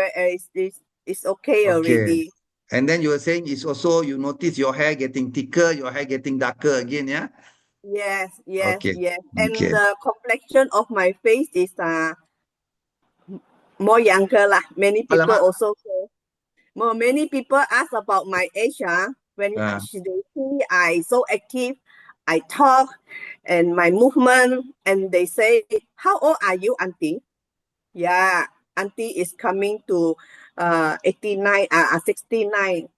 It's okay already. And then you were saying it's also you notice your hair getting thicker, your hair getting darker again, yeah? Yes. Okay, And okay. the complexion of my face is more younger lah. Many people Alamak. also say. Well, many people ask about my age. When Ah. they see I so active, I talk and my movement, and they say, "How old are you, auntie?" Yeah, auntie is coming to 89, 69.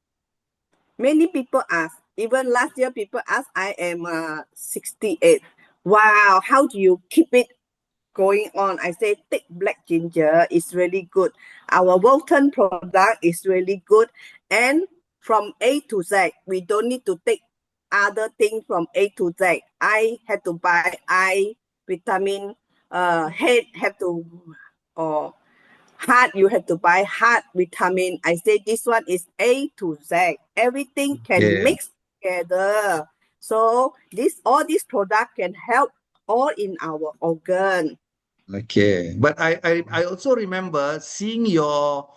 Many people ask. Even last year, people ask. I am 68. Wow, how do you keep it going on? I say take black ginger is really good. Our Walton product is really good, and from A to Z, we don't need to take other things from A to Z. I had to buy eye vitamin. Head have to, or heart you have to buy heart vitamin. I say this one is A to Z. Everything can Yeah. mix together. So all these products can help all in our organ. Okay, but I also remember seeing your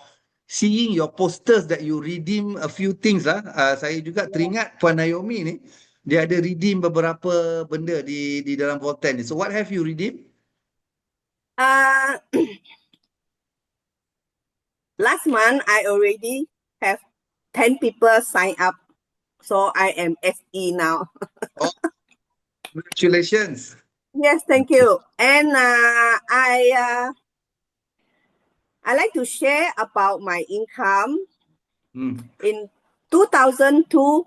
posters that you redeem a few things lah. Saya juga teringat Puan Naomi ni, dia ada redeem beberapa benda di dalam Volten ni. So what have you redeemed? Last month I already have 10 people sign up. So I am SE now. Congratulations. Yes, thank you. And I like to share about my income. In 2002,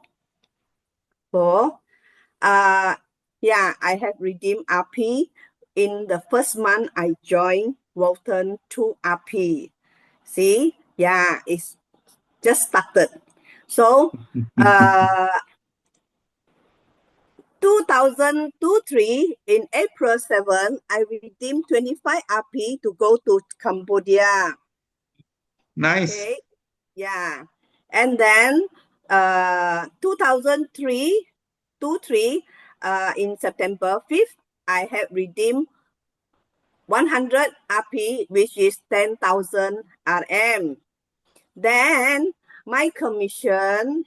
yeah, I have redeemed RP. In the first month, I joined Walton 2 RP. See, yeah, it's just started. So, 2023, in April 7, I redeemed 25 RP to go to Cambodia. Nice. Okay, yeah. And then 2003, in September 5th, I have redeemed 100 RP, which is 10,000 RM. Then my commission,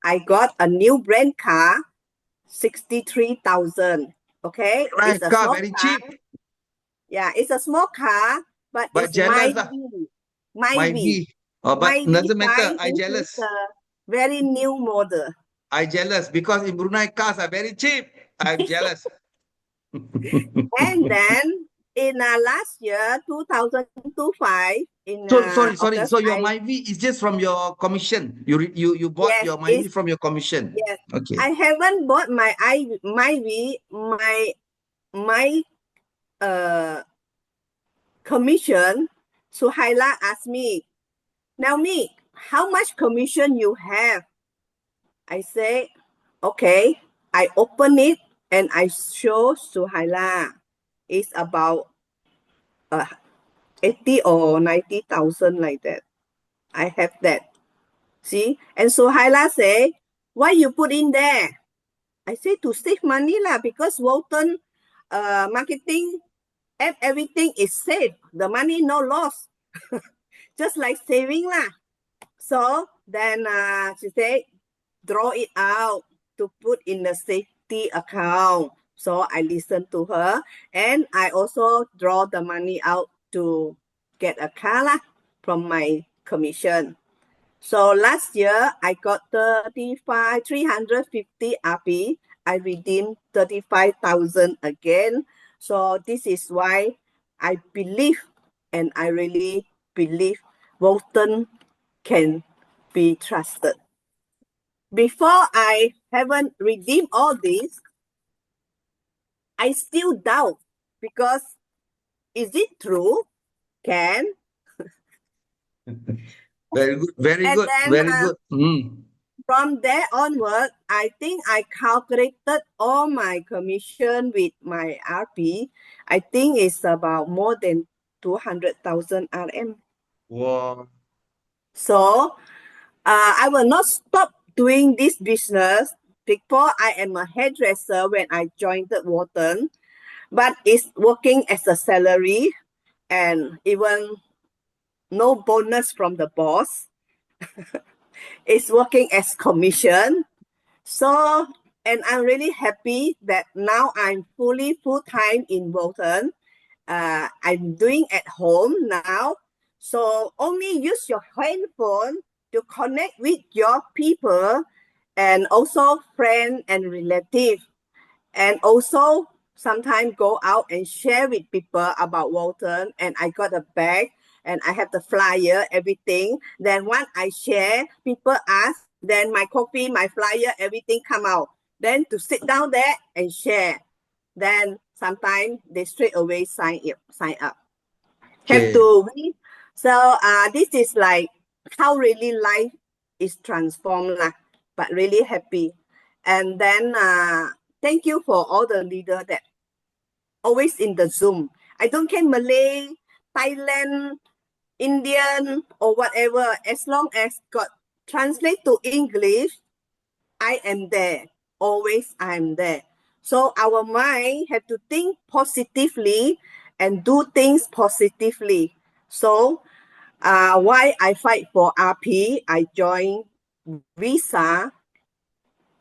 I got a new brand car, 63,000. Okay, Right, it's a car small very car. cheap. Yeah, it's a small car, but it's jealous my lah. V. My V. Oh, but My doesn't matter. V5, I which jealous. is a very new model. I jealous because in Brunei cars are very cheap. I'm jealous. And then in last year, 2025, in Sorry. August, So your Myvi is just from your commission. You bought yes, your Myvi from your commission. yes. Okay. I haven't bought my commission. Suhaila asked me, Naomi, how much commission you have? I say, okay. I open it and I show Suhaila. It's about 80 or 90,000 like that. I have that. See? And Suhaila say, why you put in there? I say to save money lah, because Walton marketing and everything is safe. The money no loss. Just like saving lah. So then she say, draw it out to put in the safety account. So I listen to her, and I also draw the money out to get a car lah from my commission. So last year I got 350 RP. I redeemed 35,000 again. So this is why I believe, and I really believe Walton can be trusted. Before I haven't redeemed all this, I still doubt, because is it true? Can? Very good. Very And good. then, Very good. From there onward, I think I calculated all my commission with my RP. I think it's about more than 200,000 RM. Wow. So I will not stop doing this business. Before, I am a hairdresser when I joined Walton, but it's working as a salary and even no bonus from the boss. It's working as commission. So, and I'm really happy that now I'm full-time in Walton. I'm doing at home now. So only use your handphone to connect with your people and also friend and relative. And also sometimes go out and share with people about Walton. And I got a bag and I have the flyer, everything. Then once I share, people ask, then my copy, my flyer, everything come out. Then to sit down there and share. Then sometimes they straight away sign up. Have Okay. to read. So this is like how really life is transformed lah, but really happy. And then thank you for all the leader that always in the Zoom. I don't care Malay, Thailand, Indian or whatever. As long as got translate to English, I am there. Always I am there. So our mind have to think positively and do things positively. So why I fight for RP, I joined Visa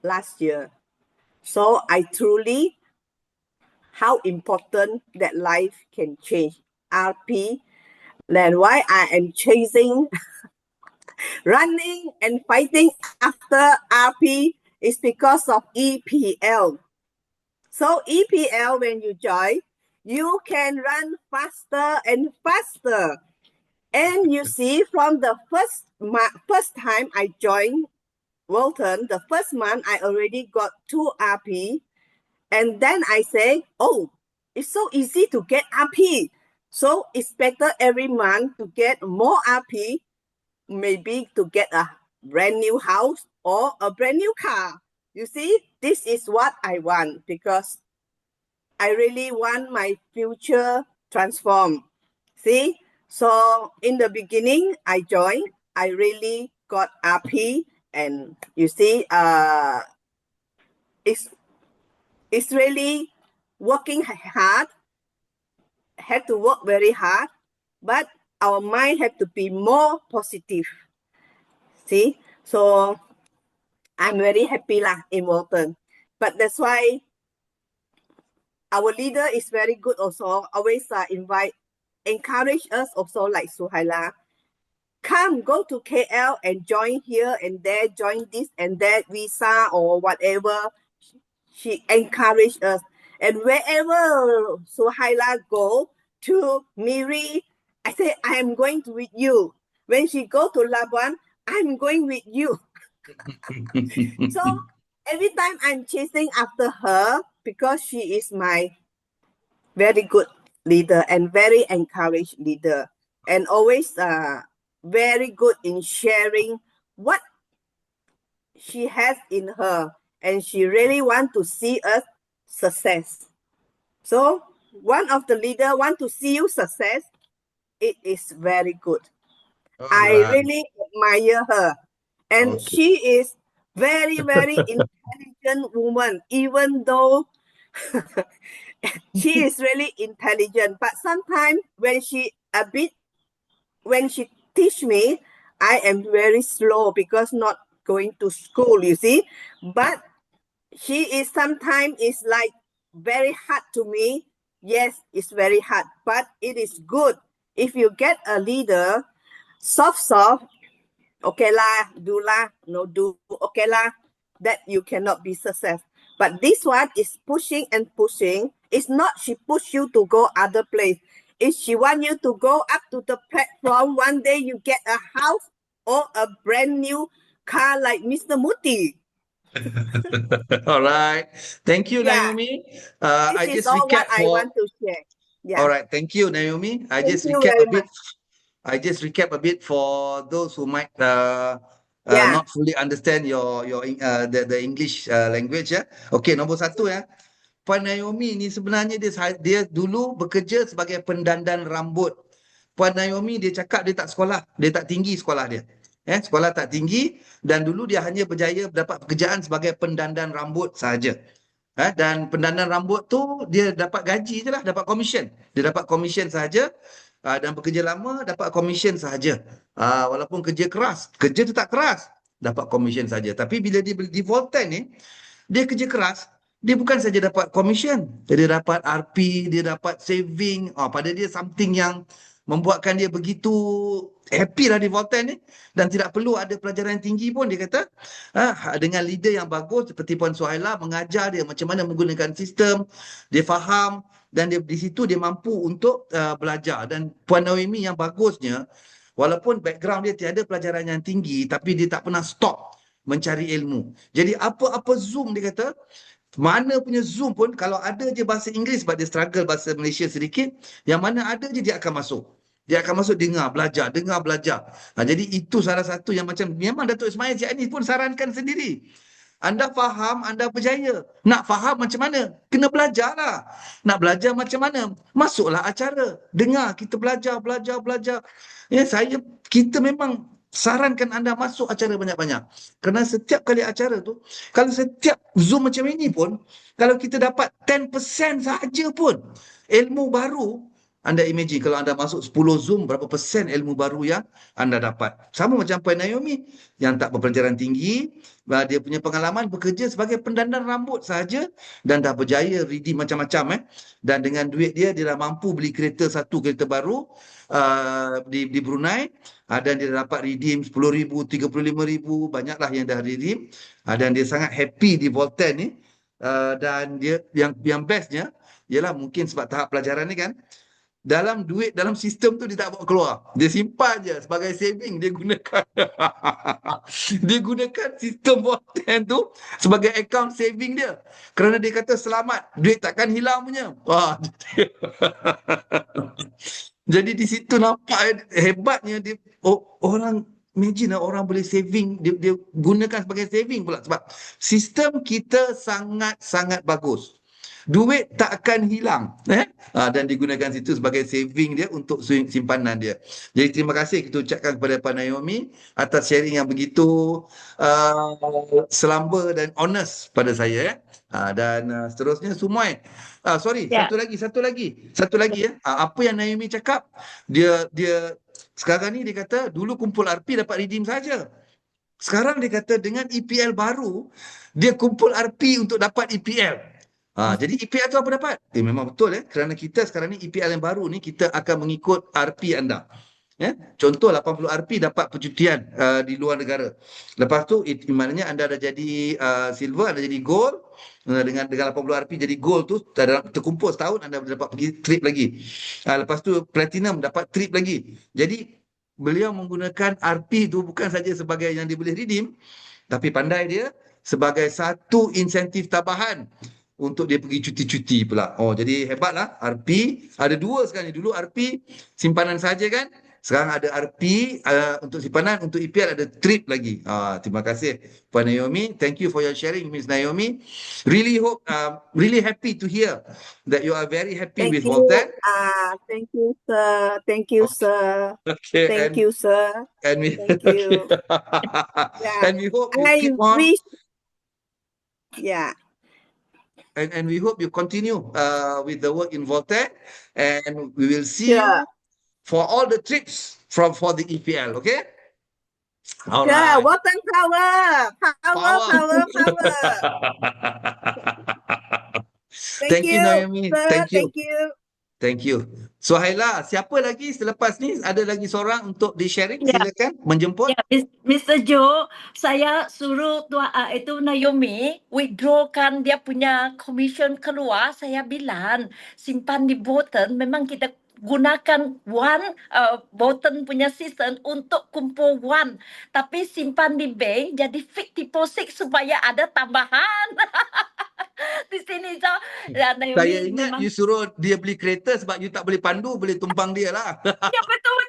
last year. So I truly how important that life can change. RP, then why I am chasing, running and fighting after RP is because of EPL. So EPL, when you join, you can run faster and faster. And you see, from the first time I joined Walton, the first month I already got 2 RP. And then I say, oh, it's so easy to get RP. So it's better every month to get more RP, maybe to get a brand new house or a brand new car. You see, this is what I want because I really want my future transform. See, so in the beginning, I joined, I really got RP, and you see, it's really working hard, had to work very hard, but our mind had to be more positive. See, so I'm very happy lah in Walton. But that's why our leader is very good also, always encourage us also like Suhaila. Come, go to KL and join here and there, join this and that, Visa or whatever. She encouraged us. And wherever Suhaila go to Miri, I say, I am going with you. When she go to Labuan, I'm going with you. So every time I'm chasing after her because she is my very good leader and very encouraged leader and always very good in sharing what she has in her and she really want to see us success. So one of the leader want to see you success, it is very good. I really admire her. And she is very, very intelligent woman, even though she is really intelligent. But sometimes when she teach me, I am very slow because not going to school, you see. But she is sometimes is like very hard to me. Yes, it's very hard, but it is good. If you get a leader, soft, okay lah, do lah, no do, okay lah, that you cannot be success. But this one is pushing and pushing. It's not she push you to go other place. If she want you to go up to the platform, one day you get a house or a brand new car like Mr. Muti. All right. Thank you, Yeah. Naomi. This I is just all recap what I want to share. Yeah. All right. Thank you, Naomi. I Thank just you recap very a bit. much. I just recap a bit for those who might Yeah. not fully understand the English language ya. Okay, nombor 1 ya. Puan Naomi ni sebenarnya dia dulu bekerja sebagai pendandan rambut. Puan Naomi dia cakap dia tak sekolah, dia tak tinggi sekolah dia. Sekolah tak tinggi dan dulu dia hanya berjaya dapat pekerjaan sebagai pendandan rambut sahaja. Dan pendandan rambut tu dia dapat gaji je lah, dapat komisen. Dia dapat komisen sahaja dan bekerja lama dapat komisen sahaja. Walaupun kerja keras, kerja tu tak keras, dapat komisen sahaja. Tapi bila dia di Volten ni, dia kerja keras dia bukan saja dapat commission, dia dapat RP, dia dapat saving. Pada dia something yang membuatkan dia begitu happy lah di Volten ni, dan tidak perlu ada pelajaran tinggi pun. Dia kata dengan leader yang bagus seperti Puan Suhaila mengajar dia macam mana menggunakan sistem, dia faham, dan dia di situ dia mampu untuk belajar. Dan Puan Naomi yang bagusnya, walaupun background dia tiada pelajaran yang tinggi, tapi dia tak pernah stop mencari ilmu. Jadi apa-apa Zoom, dia kata, mana punya Zoom pun, kalau ada je bahasa Inggeris, sebab dia struggle bahasa Malaysia sedikit, yang mana ada je dia akan masuk. Dia akan masuk dengar, belajar. Jadi itu salah satu yang macam, memang Datuk Ismail Cik Anis pun sarankan sendiri. Anda faham, anda berjaya. Nak faham macam mana? Kena belajar lah. Nak belajar macam mana? Masuklah acara. Dengar, kita belajar. Ya, kita memang sarankan anda masuk acara banyak-banyak. Kerana setiap kali acara tu, kalau setiap Zoom macam ini pun, kalau kita dapat 10% sahaja pun ilmu baru, anda imagine kalau anda masuk 10 Zoom, berapa persen ilmu baru yang anda dapat. Sama macam Puan Naomi yang tak berpelajaran tinggi, dia punya pengalaman bekerja sebagai pendandan rambut sahaja dan dah berjaya redeem macam-macam. Dan dengan duit dia dah mampu beli satu kereta baru di Brunei. Dan dia dapat redeem 10,000, 35,000, banyaklah yang dah redeem. Dan dia sangat happy di Volten ni. Dan dia yang bestnya ialah mungkin sebab tahap pelajaran ni kan, dalam duit, dalam sistem tu dia tak bawa keluar. Dia simpan je sebagai saving, dia gunakan. Dia gunakan sistem Volten tu sebagai account saving dia. Kerana dia kata selamat, duit takkan hilang punya. Jadi di situ nampak hebatnya dia, orang imagine orang boleh saving, dia gunakan sebagai saving pula, sebab sistem kita sangat bagus. Duit tak akan hilang, dan digunakan situ sebagai saving dia untuk simpanan dia. Jadi terima kasih kita ucapkan kepada Puan Naomi atas sharing yang begitu selamba dan honest pada saya. Dan seterusnya semua. Satu lagi apa yang Naomi cakap, dia sekarang ni dia kata dulu kumpul RP dapat redeem saja. Sekarang dia kata dengan EPL baru dia kumpul RP untuk dapat EPL. Jadi EPL tu apa dapat? Memang betul kerana kita sekarang ni EPL yang baru ni kita akan mengikut RP anda. Contoh 80 RP dapat percutian di luar negara. Lepas tu maknanya anda dah jadi silver, anda jadi gold. Dengan 80 RP jadi gold tu terkumpul setahun, anda dapat pergi trip lagi. Lepas tu platinum dapat trip lagi. Jadi beliau menggunakan RP tu bukan saja sebagai yang dia boleh redeem, tapi pandai dia sebagai satu insentif tambahan untuk dia pergi cuti-cuti pula. Jadi hebatlah RP. Ada dua sekarang ni. Dulu RP simpanan saja kan. Sekarang ada RP untuk simpanan, untuk EPL ada trip lagi. Terima kasih Puan Naomi. Thank you for your sharing, Miss Naomi. Really hope, really happy to hear that you are very happy with Volten. Thank you, sir. Thank you, sir. Okay. Thank you, sir. And we, Thank you. and we hope you I keep on. wish, And we hope you continue with the work in Volten, and we will see you for all the trips for the EPL, okay? All right. Volten power. Thank you, Naomi. Sir. Thank you. Suhaila, siapa lagi selepas ni? Ada lagi seorang untuk di-sharing? Silakan menjemput. Mr. Joe, saya suruh Naomi withdrawkan dia punya commission keluar. Saya bilang simpan di Volten, memang kita gunakan Volten punya sistem untuk kumpul won, tapi simpan di bank jadi fixed deposit supaya ada tambahan. Di sini Naomi, saya ingat memang... you suruh dia beli kereta sebab you tak boleh pandu, boleh tumpang dia lah. Ya, betul.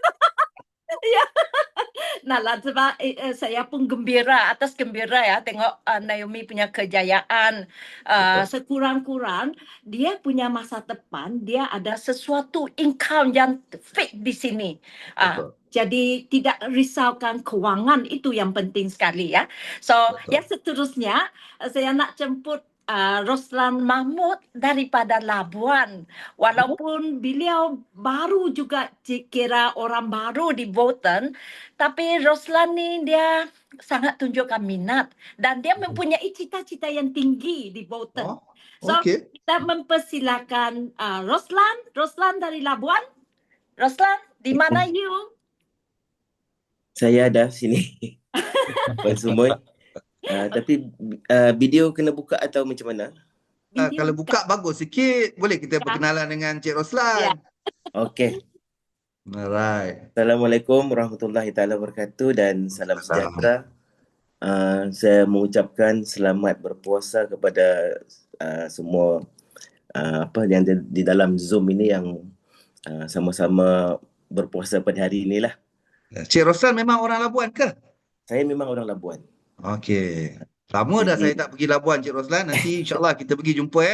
Ya. Sebab saya pun gembira tengok Naomi punya kejayaan. Sekurang-kurang dia punya masa depan, dia ada sesuatu income yang fix di sini. Jadi tidak risaukan kewangan, itu yang penting sekali ya. So, yang seterusnya saya nak jemput Roslan Mahmud daripada Labuan. Walaupun beliau baru juga kira orang baru di Bolton, tapi Roslan ni dia sangat tunjukkan minat dan dia mempunyai cita-cita yang tinggi di Bolton. Oh, So, okey. kita mempersilakan Roslan dari Labuan. Roslan, di mana you? Saya ada sini. Puan Sumut. Tapi video kena buka atau macam mana? Kalau buka bagus sikit, boleh kita perkenalan dengan Cik Roslan. Ya. Okey. Alright. Assalamualaikum warahmatullahi taala wabarakatuh dan salam sejahtera. Saya mengucapkan selamat berpuasa kepada semua yang di dalam Zoom ini yang sama-sama berpuasa pada hari inilah. Cik Roslan memang orang Labuan ke? Saya memang orang Labuan. Okey. Lama dah saya tak pergi Labuan, Cik Roslan. Nanti insyaAllah kita pergi jumpa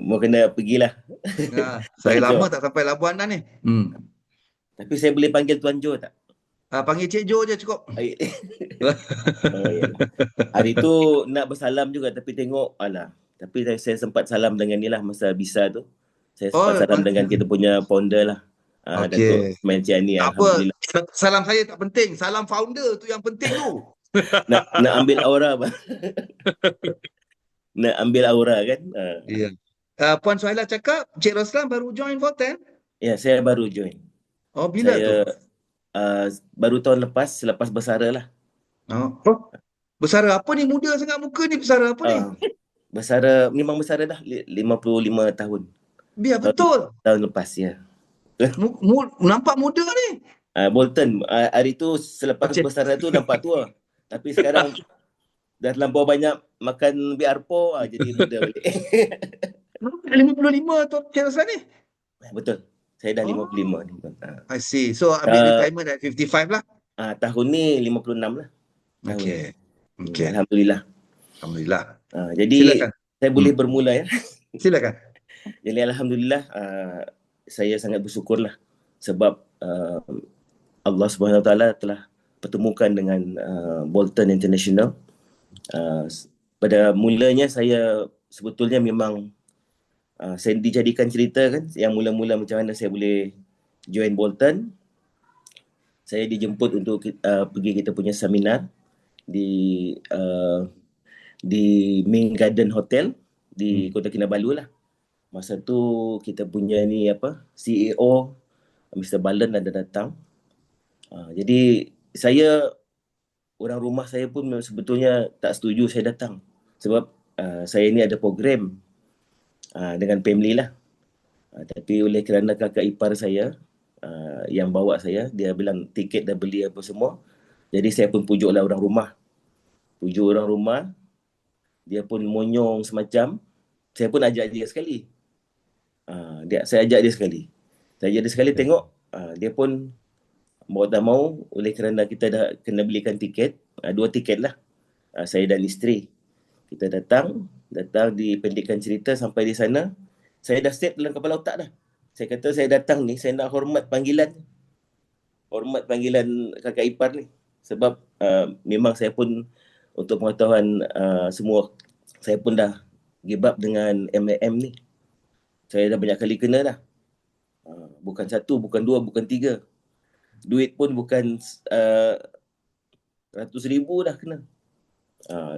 Mau kena pergilah. Saya Tuan Jo. lama tak sampai Labuan dah ni. Tapi saya boleh panggil Tuan Jo tak? Panggil Cik Jo je cukup. Oh, ya. Hari tu nak bersalam juga tapi tengok tapi saya sempat salam dengan ni lah masa Bisa tu. Saya sempat salam dengan kita punya founder lah. Datuk Ismail Ciani. Tak apa. Salam saya tak penting. Salam founder tu yang penting tu. nak ambil aura bang. Nak ambil aura kan. Ya. Puan Suhaila cakap Cik Roslan baru join Volten. Ya, saya baru join. Oh, bila saya, tu? Baru tahun selepas bersara lah. Bersara apa ni? Muda sangat muka ni. Bersara apa ni? Memang bersara dah 55 tahun. Biar betul. Tahun lepas ya. Nampak muda ni. Bolton hari tu selepas bersara tu nampak tua. Tapi sekarang dah terlampau banyak makan biarpo jadi muda balik. 55 tu Cik Roslan ni? Betul. Saya dah 55 ni. I see. So ambil retirement at 55 lah. Tahun ni 56 lah. Okey. Alhamdulillah. Jadi silakan. Saya boleh bermula ya. Silakan. Jadi alhamdulillah saya sangat bersyukurlah sebab Allah Subhanahu Wa Taala telah pertemukan dengan Bolton International. Pada mulanya saya sebetulnya memang saya dijadikan cerita kan yang mula-mula macam mana saya boleh join Bolton. Saya dijemput untuk pergi kita punya seminar di Main Garden Hotel di Kota Kinabalu lah. Masa tu kita punya CEO Mr. Balen ada datang. Jadi orang rumah saya pun sebetulnya tak setuju saya datang. Sebab saya ni ada program dengan family lah. Tapi oleh kerana kakak ipar saya yang bawa saya, dia bilang tiket dah beli apa semua. Jadi saya pun pujuklah orang rumah. Dia pun monyong semacam. Saya pun ajak dia sekali. Saya ajak dia sekali tengok. Dia pun mau tak mau oleh kerana kita dah kena belikan tiket, 2 tiket lah. Saya dan isteri. Kita datang dipendekkan cerita sampai di sana. Saya dah set dalam kepala otak dah. Saya kata saya datang ni, saya nak hormat panggilan kakak ipar ni. Sebab memang saya pun untuk pengetahuan semua, saya pun dah give up dengan MLM ni. Saya dah banyak kali kena dah. Bukan 1, bukan 2, bukan 3. Duit pun bukan ratus ribu dah kena.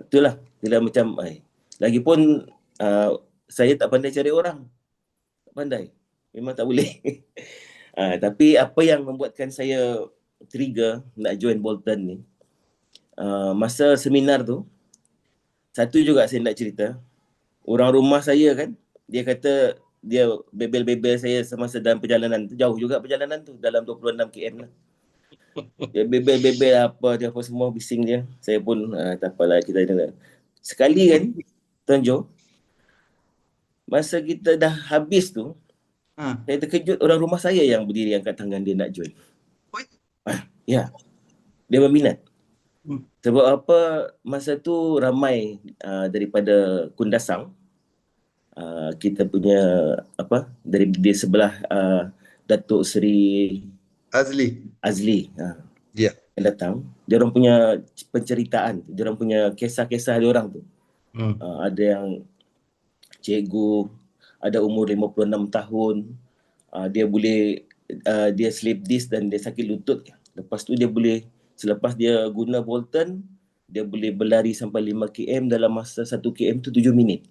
Itulah macam lagipun saya tak pandai cari orang. Tak pandai. Memang tak boleh. Tapi apa yang membuatkan saya trigger nak join Bolton ni, masa seminar tu, satu juga saya nak cerita. Orang rumah saya kan, dia kata dia bebel-bebel saya semasa dalam perjalanan tu. Jauh juga perjalanan tu, dalam 26 km lah. Dia bebel-bebel apa semua, bising dia. Saya pun tak apalah, kita dengar. Sekali kan, Tuan Jo, masa kita dah habis tu, saya terkejut orang rumah saya yang berdiri angkat tangan dia nak join. Ya, dia berminat. Sebab apa, masa tu ramai daripada Kundasang, kita punya dari sebelah Datuk Seri Azli yang datang. Dia orang punya penceritaan, dia orang punya kisah-kisah dia orang tu. Ada yang cikgu, ada umur 56 tahun, dia boleh dia slip disc dan dia sakit lutut. Lepas tu dia boleh, selepas dia guna Bolton, dia boleh berlari sampai 5 km dalam masa 1 km tu 7 minit.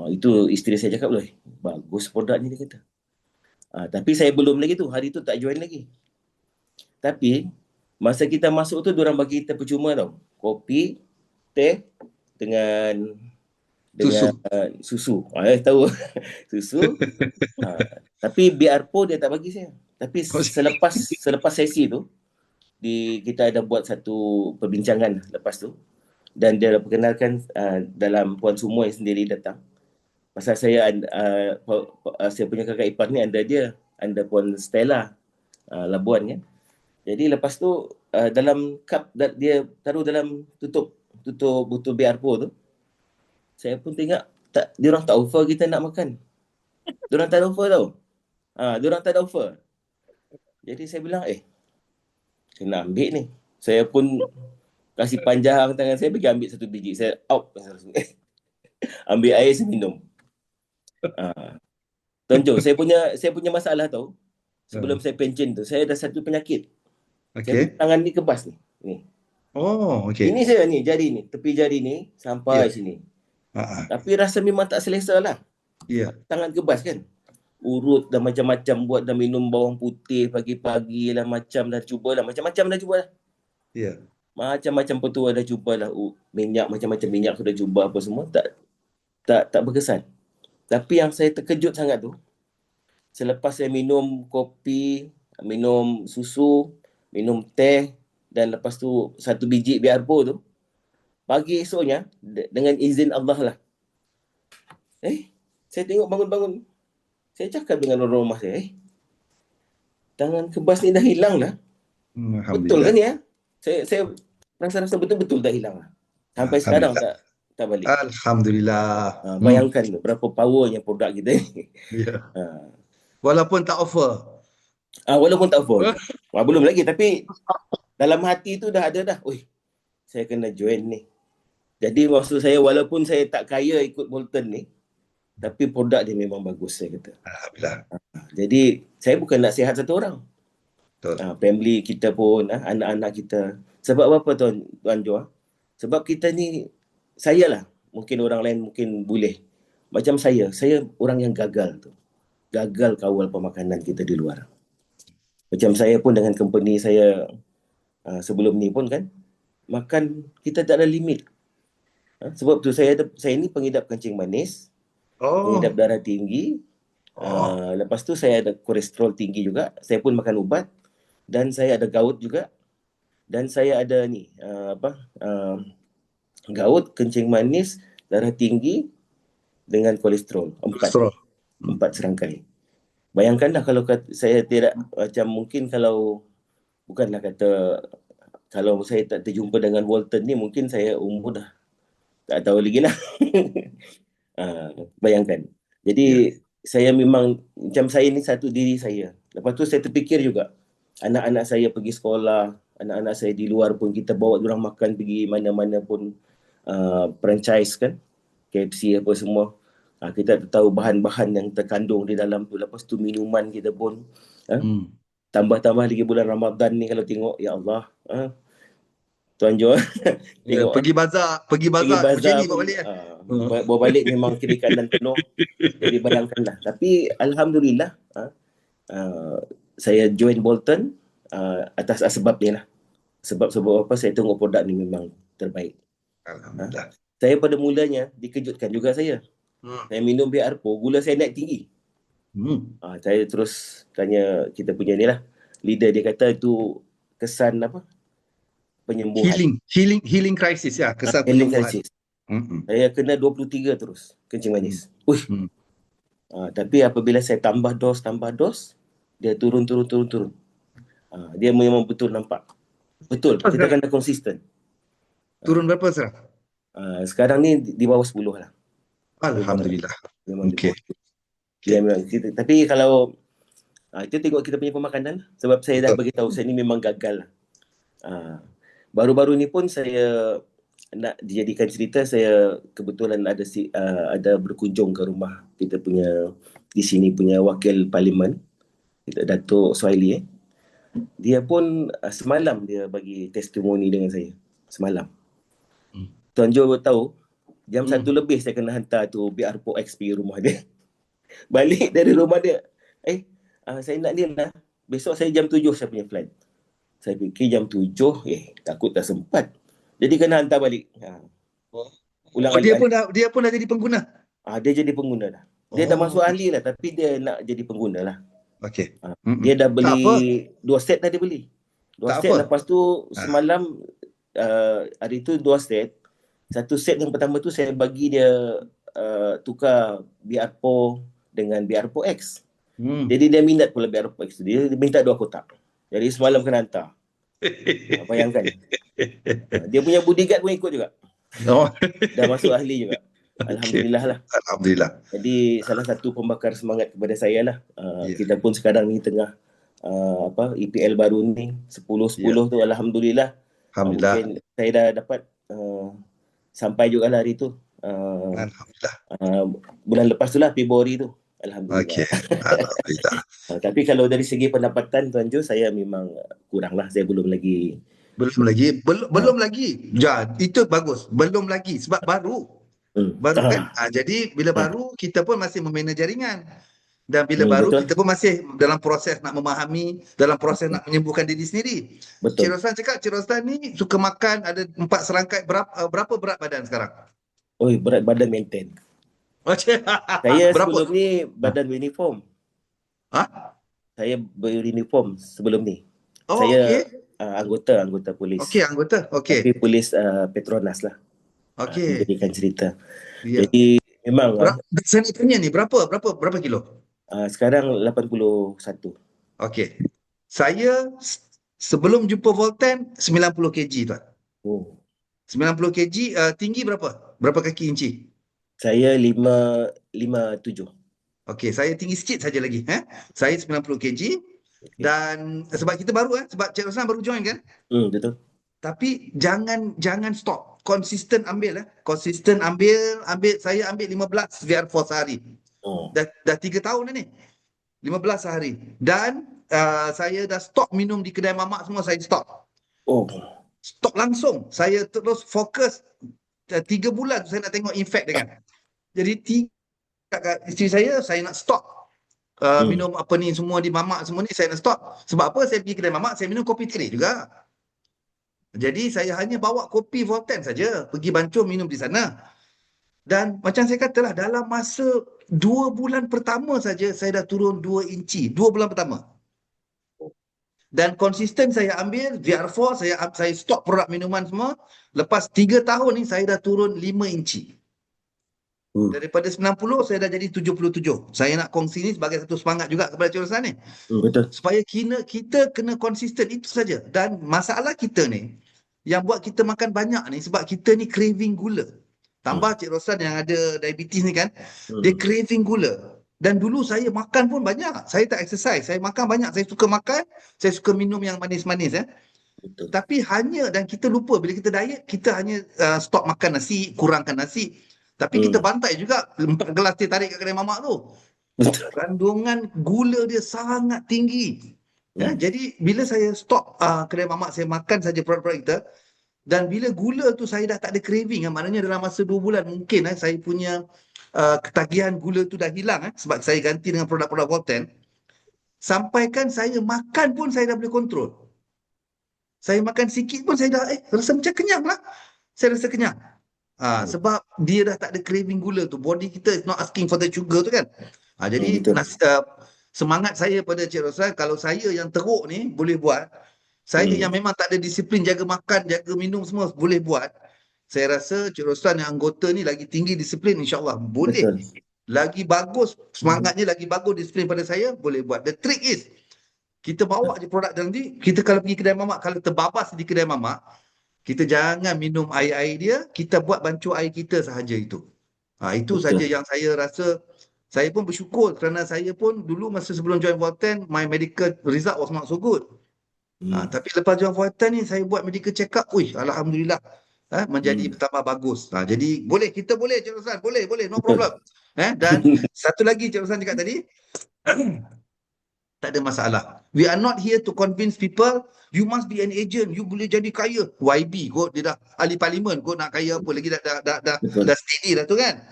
Itu isteri saya cakap, bagus produk ni, dia kata. Tapi saya belum lagi tu, hari tu tak join lagi. Tapi masa kita masuk tu diorang bagi kita percuma tau. Kopi, teh dengan susu. Tahu susu. Tapi BR-PO dia tak bagi saya. Tapi selepas sesi tu kita ada buat satu perbincangan lepas tu, dan dia perkenalkan dalam Puan Sumoy sendiri datang. Pasal saya saya punya kakak ipar ni anda Puan Stella Labuan kan. Jadi lepas tu dalam cup dia taruh dalam tutup botol BR-PO tu. Saya pun tengok diorang tak offer kita nak makan. Diorang tak ada offer tau. Diorang tak ada offer. Jadi saya bilang, kena ambil ni. Saya pun kasih panjang tangan saya, pergi ambil satu biji. Saya out. Ambil air, saya minum. Tuan Jo, saya punya masalah tau. Sebelum saya pencen tu, saya ada satu penyakit. Jadi tangan ni kebas ni. Ini saya ni, jari ni, tepi jari ni sampai sini. Tapi rasa memang tak selesa lah. Tangan kebas kan. Urut dan macam-macam buat, dah minum bawang putih pagi-pagi lah, macam-macam dah cuba lah. Macam-macam petua dah cuba lah. Minyak, macam-macam minyak sudah cuba apa semua. Tak berkesan. Tapi yang saya terkejut sangat tu, selepas saya minum kopi, minum susu, minum teh, dan lepas tu satu biji BR-PO tu, pagi esoknya, dengan izin Allah lah, saya tengok bangun-bangun, saya cakap dengan orang rumah saya, tangan kebas ni dah hilang lah. Betul kan ya? Saya rasa betul-betul dah hilang lah. Sampai sekarang tak balik. Alhamdulillah. Bayangkan berapa powernya produk kita ni. Walaupun tak offer. Walaupun tak offer. Belum lagi, tapi dalam hati tu dah ada dah. Saya kena join ni. Jadi maksud saya, walaupun saya tak kaya ikut Bolton ni, tapi produk dia memang bagus, saya kata. Alhamdulillah. Jadi saya bukan nak sihat satu orang. Betul. Family kita pun, anak-anak kita. Sebab apa Tuan Jo? Sebab kita ni, saya lah, mungkin orang lain mungkin boleh. Macam saya orang yang gagal tu. Gagal kawal pemakanan kita di luar. Macam saya pun dengan company saya sebelum ni pun kan, makan kita tak ada limit. Sebab tu saya ni pengidap kencing manis, pengidap darah tinggi. Lepas tu saya ada kolesterol tinggi juga. Saya pun makan ubat. Dan saya ada gout juga. Dan saya ada ni, gout, kencing manis, darah tinggi dengan kolesterol. 4 serangkai. Bayangkanlah kalau saya tidak, macam mungkin kalau, bukanlah kata, kalau saya tak terjumpa dengan Bolton ni, mungkin saya umur dah tak tahu lagi lah. Bayangkan. Jadi saya memang, macam saya ni satu diri saya. Lepas tu saya terfikir juga, anak-anak saya pergi sekolah, anak-anak saya di luar pun, kita bawa diorang makan pergi mana-mana pun, franchise kan, KFC apa semua. Kita tahu bahan-bahan yang terkandung di dalam tu. Lepas tu minuman kita pun, tambah-tambah lagi bulan Ramadan ni kalau tengok, ya Allah, Tuan Jo, tengok pergi bazar macam ni bawa balik. Bawa balik memang kiri kanan penuh. Jadi bayangkanlah. Tapi Alhamdulillah, saya join Bolton atas sebab ni lah. Sebab apa, saya tengok produk ni memang terbaik. Alhamdulillah. Saya pada mulanya dikejutkan juga saya. Saya minum BR-PO, gula saya naik tinggi. Saya terus tanya kita punya ni lah, leader, dia kata itu kesan apa? Penyembuhan. Healing crisis ya, kesan Healing penyembuhan. crisis. Saya kena 23 terus kencing manis. Tapi apabila saya tambah dos, dia turun. Dia memang betul nampak. Betul, kita kena konsisten. Turun berapa sekarang? Sekarang ni di bawah 10 lah. Alhamdulillah. Memang Okey. Ya, memang kita, tapi kalau itu tengok kita punya pemakanan. Sebab saya dah beritahu saya ni memang gagal lah. Baru-baru ni pun saya nak dijadikan cerita, saya kebetulan ada berkunjung ke rumah kita punya di sini punya wakil parlimen, kita Datuk Suhaili. Dia pun semalam dia bagi testimoni dengan saya. Semalam. Tuan Jo tahu, jam 1 lebih saya kena hantar tu BR4X pergi rumah dia. Balik dari rumah dia. Saya nak ni lah. Besok saya jam 7 saya punya flight. Saya fikir jam 7, takut tak sempat. Jadi kena hantar balik. Ulang Dia pun dah jadi pengguna. Dia jadi pengguna dah. Dia dah masuk ahli lah, tapi dia nak jadi pengguna lah. Okey. Dia dah beli 2 set dah dia beli. 2 Tak set. apa. Lepas tu semalam hari tu 2 set. 1 set yang pertama tu saya bagi dia tukar BR4 dengan BR4X. Jadi dia minat pula BR4X tu. Dia minta 2 kotak. Jadi semalam kena hantar. Bayangkan. Dia punya bodyguard pun ikut juga. Dah masuk ahli juga. Alhamdulillah lah. Alhamdulillah. Jadi salah satu pembakar semangat kepada saya lah. Kita pun sekarang ni tengah EPL baru ni 10-10 tu alhamdulillah. Alhamdulillah. Mungkin saya dah dapat sampai juga lah hari tu. Alhamdulillah. Bulan lepas tu lah, Februari tu. Alhamdulillah. Okey. Alhamdulillah. Tapi kalau dari segi pendapatan Tuan Jo, saya memang kurang lah. Saya belum lagi. Belum lagi. Ya, itu bagus. Belum lagi sebab baru. Baru kan? Jadi bila baru kita pun masih memanage jaringan. Dan bila baru betul. kita pun masih dalam proses nak memahami, dalam proses nak menyembuhkan diri sendiri. Betul. Cik Roslan cakap, Cik Roslan ni suka makan, ada 4 serangkai. Berapa berat badan sekarang? Berat badan maintain. Saya sebelum ni badan uniform. Saya beruniform sebelum ni. Saya anggota polis. Okey, anggota. Okey. Tapi polis Petronas lah. Okey. Menjadikan cerita. Ya. Jadi memang saya nak tanya ni, berapa kilo? sekarang 81. Okey. Saya sebelum jumpa Volten 90 kg tuan. 90 kg, tinggi berapa? Berapa kaki inci? Saya 57. Okey, saya tinggi sikit saja lagi. Saya 90 kg. Dan sebab kita baru sebab Cik Roslan baru join kan? Betul. Tapi jangan stop. Konsisten ambil Konsisten ambil. Saya ambil 15 VR4 sehari. Dah 3 tahun dah ni. 15 sehari. Dan saya dah stop minum di kedai mamak semua, saya stop. Stop langsung. Saya terus fokus 3 bulan saya nak tengok efek dia kan. Jadi isteri saya nak stop minum apa ni semua di mamak semua ni, saya nak stop. Sebab apa? Saya pergi kedai mamak, saya minum kopi tirik juga. Jadi saya hanya bawa kopi Volten saja, pergi Bancur minum di sana. Dan macam saya katalah, dalam masa 2 bulan pertama saja saya dah turun 2 inci. 2 bulan pertama. Dan konsisten saya ambil VR4, saya stop produk minuman semua. Lepas 3 tahun ni saya dah turun 5 inci. Daripada 90 saya dah jadi 77. Saya nak kongsi ni sebagai satu semangat juga kepada Cik Roslan ni. Betul. Supaya kita kena konsisten, itu saja. Dan masalah kita ni yang buat kita makan banyak ni sebab kita ni craving gula. Tambah Cik Roslan yang ada diabetes ni kan, dia craving gula. Dan dulu saya makan pun banyak. Saya tak exercise, saya makan banyak. Saya suka makan, saya suka minum yang manis-manis Betul. Tapi dan kita lupa bila kita diet, kita hanya stop makan nasi, kurangkan nasi. Tapi kita bantai juga 4 gelas teh tarik kat kedai mamak tu. Kandungan gula dia sangat tinggi. Jadi bila saya stop kedai mamak, saya makan saja produk-produk kita. Dan bila gula tu saya dah tak ada craving. Maknanya dalam masa 2 bulan mungkin saya punya ketagihan gula tu dah hilang. Sebab saya ganti dengan produk-produk Volten. Sampaikan saya makan pun saya dah boleh kontrol. Saya makan sikit pun saya dah rasa macam kenyang lah. Saya rasa kenyang. Sebab dia dah tak ada craving gula tu. Body kita is not asking for the sugar tu kan. Jadi semangat saya pada Cik Roslan, kalau saya yang teruk ni boleh buat, saya yang memang tak ada disiplin jaga makan, jaga minum semua boleh buat. Saya rasa Cik Roslan yang anggota ni lagi tinggi disiplin, insyaAllah boleh. Betul. Lagi bagus, semangatnya lagi bagus disiplin pada saya, boleh buat. The trick is, kita bawa je produk nanti, kita kalau pergi kedai mamak, kalau terbabas di kedai mamak, kita jangan minum air-air dia, kita buat bancur air kita sahaja itu. Itu saja yang saya rasa. Saya pun bersyukur kerana saya pun dulu masa sebelum join Volten, my medical result was not so good. Tapi lepas join Volten ni, saya buat medical check up, alhamdulillah. menjadi bertambah bagus. Jadi kita boleh Cik Roslan, boleh, no Betul. problem. Dan satu lagi Cik Roslan cakap tadi, tak ada masalah. We are not here to convince people you must be an agent, you boleh jadi kaya. YB kot, dia dah ahli parlimen kot, nak kaya apa lagi, Betul. dah steady dah tu kan.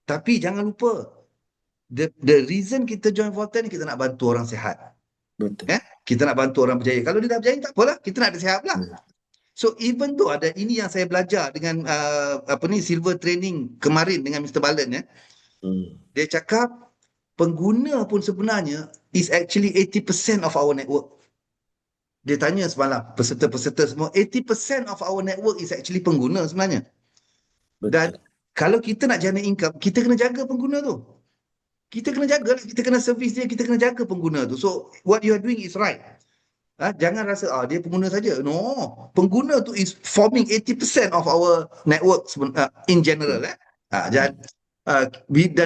Tapi jangan lupa, the reason kita join Volten ni, kita nak bantu orang sihat. Betul. Kita nak bantu orang berjaya. Kalau dia dah berjaya tak apalah, kita nak ada sihat pula. So even though ada ini yang saya belajar dengan silver training kemarin dengan Mr. Balan dia cakap pengguna pun sebenarnya is actually 80% of our network. Dia tanya semalam peserta-peserta semua, 80% of our network is actually pengguna sebenarnya. Dan kalau kita nak jana income, kita kena jaga pengguna tu. Kita kena jaga, kita kena servis dia, kita kena jaga pengguna tu. So what you are doing is right. Jangan rasa dia pengguna saja. No, pengguna tu is forming 80% of our network in general. Dan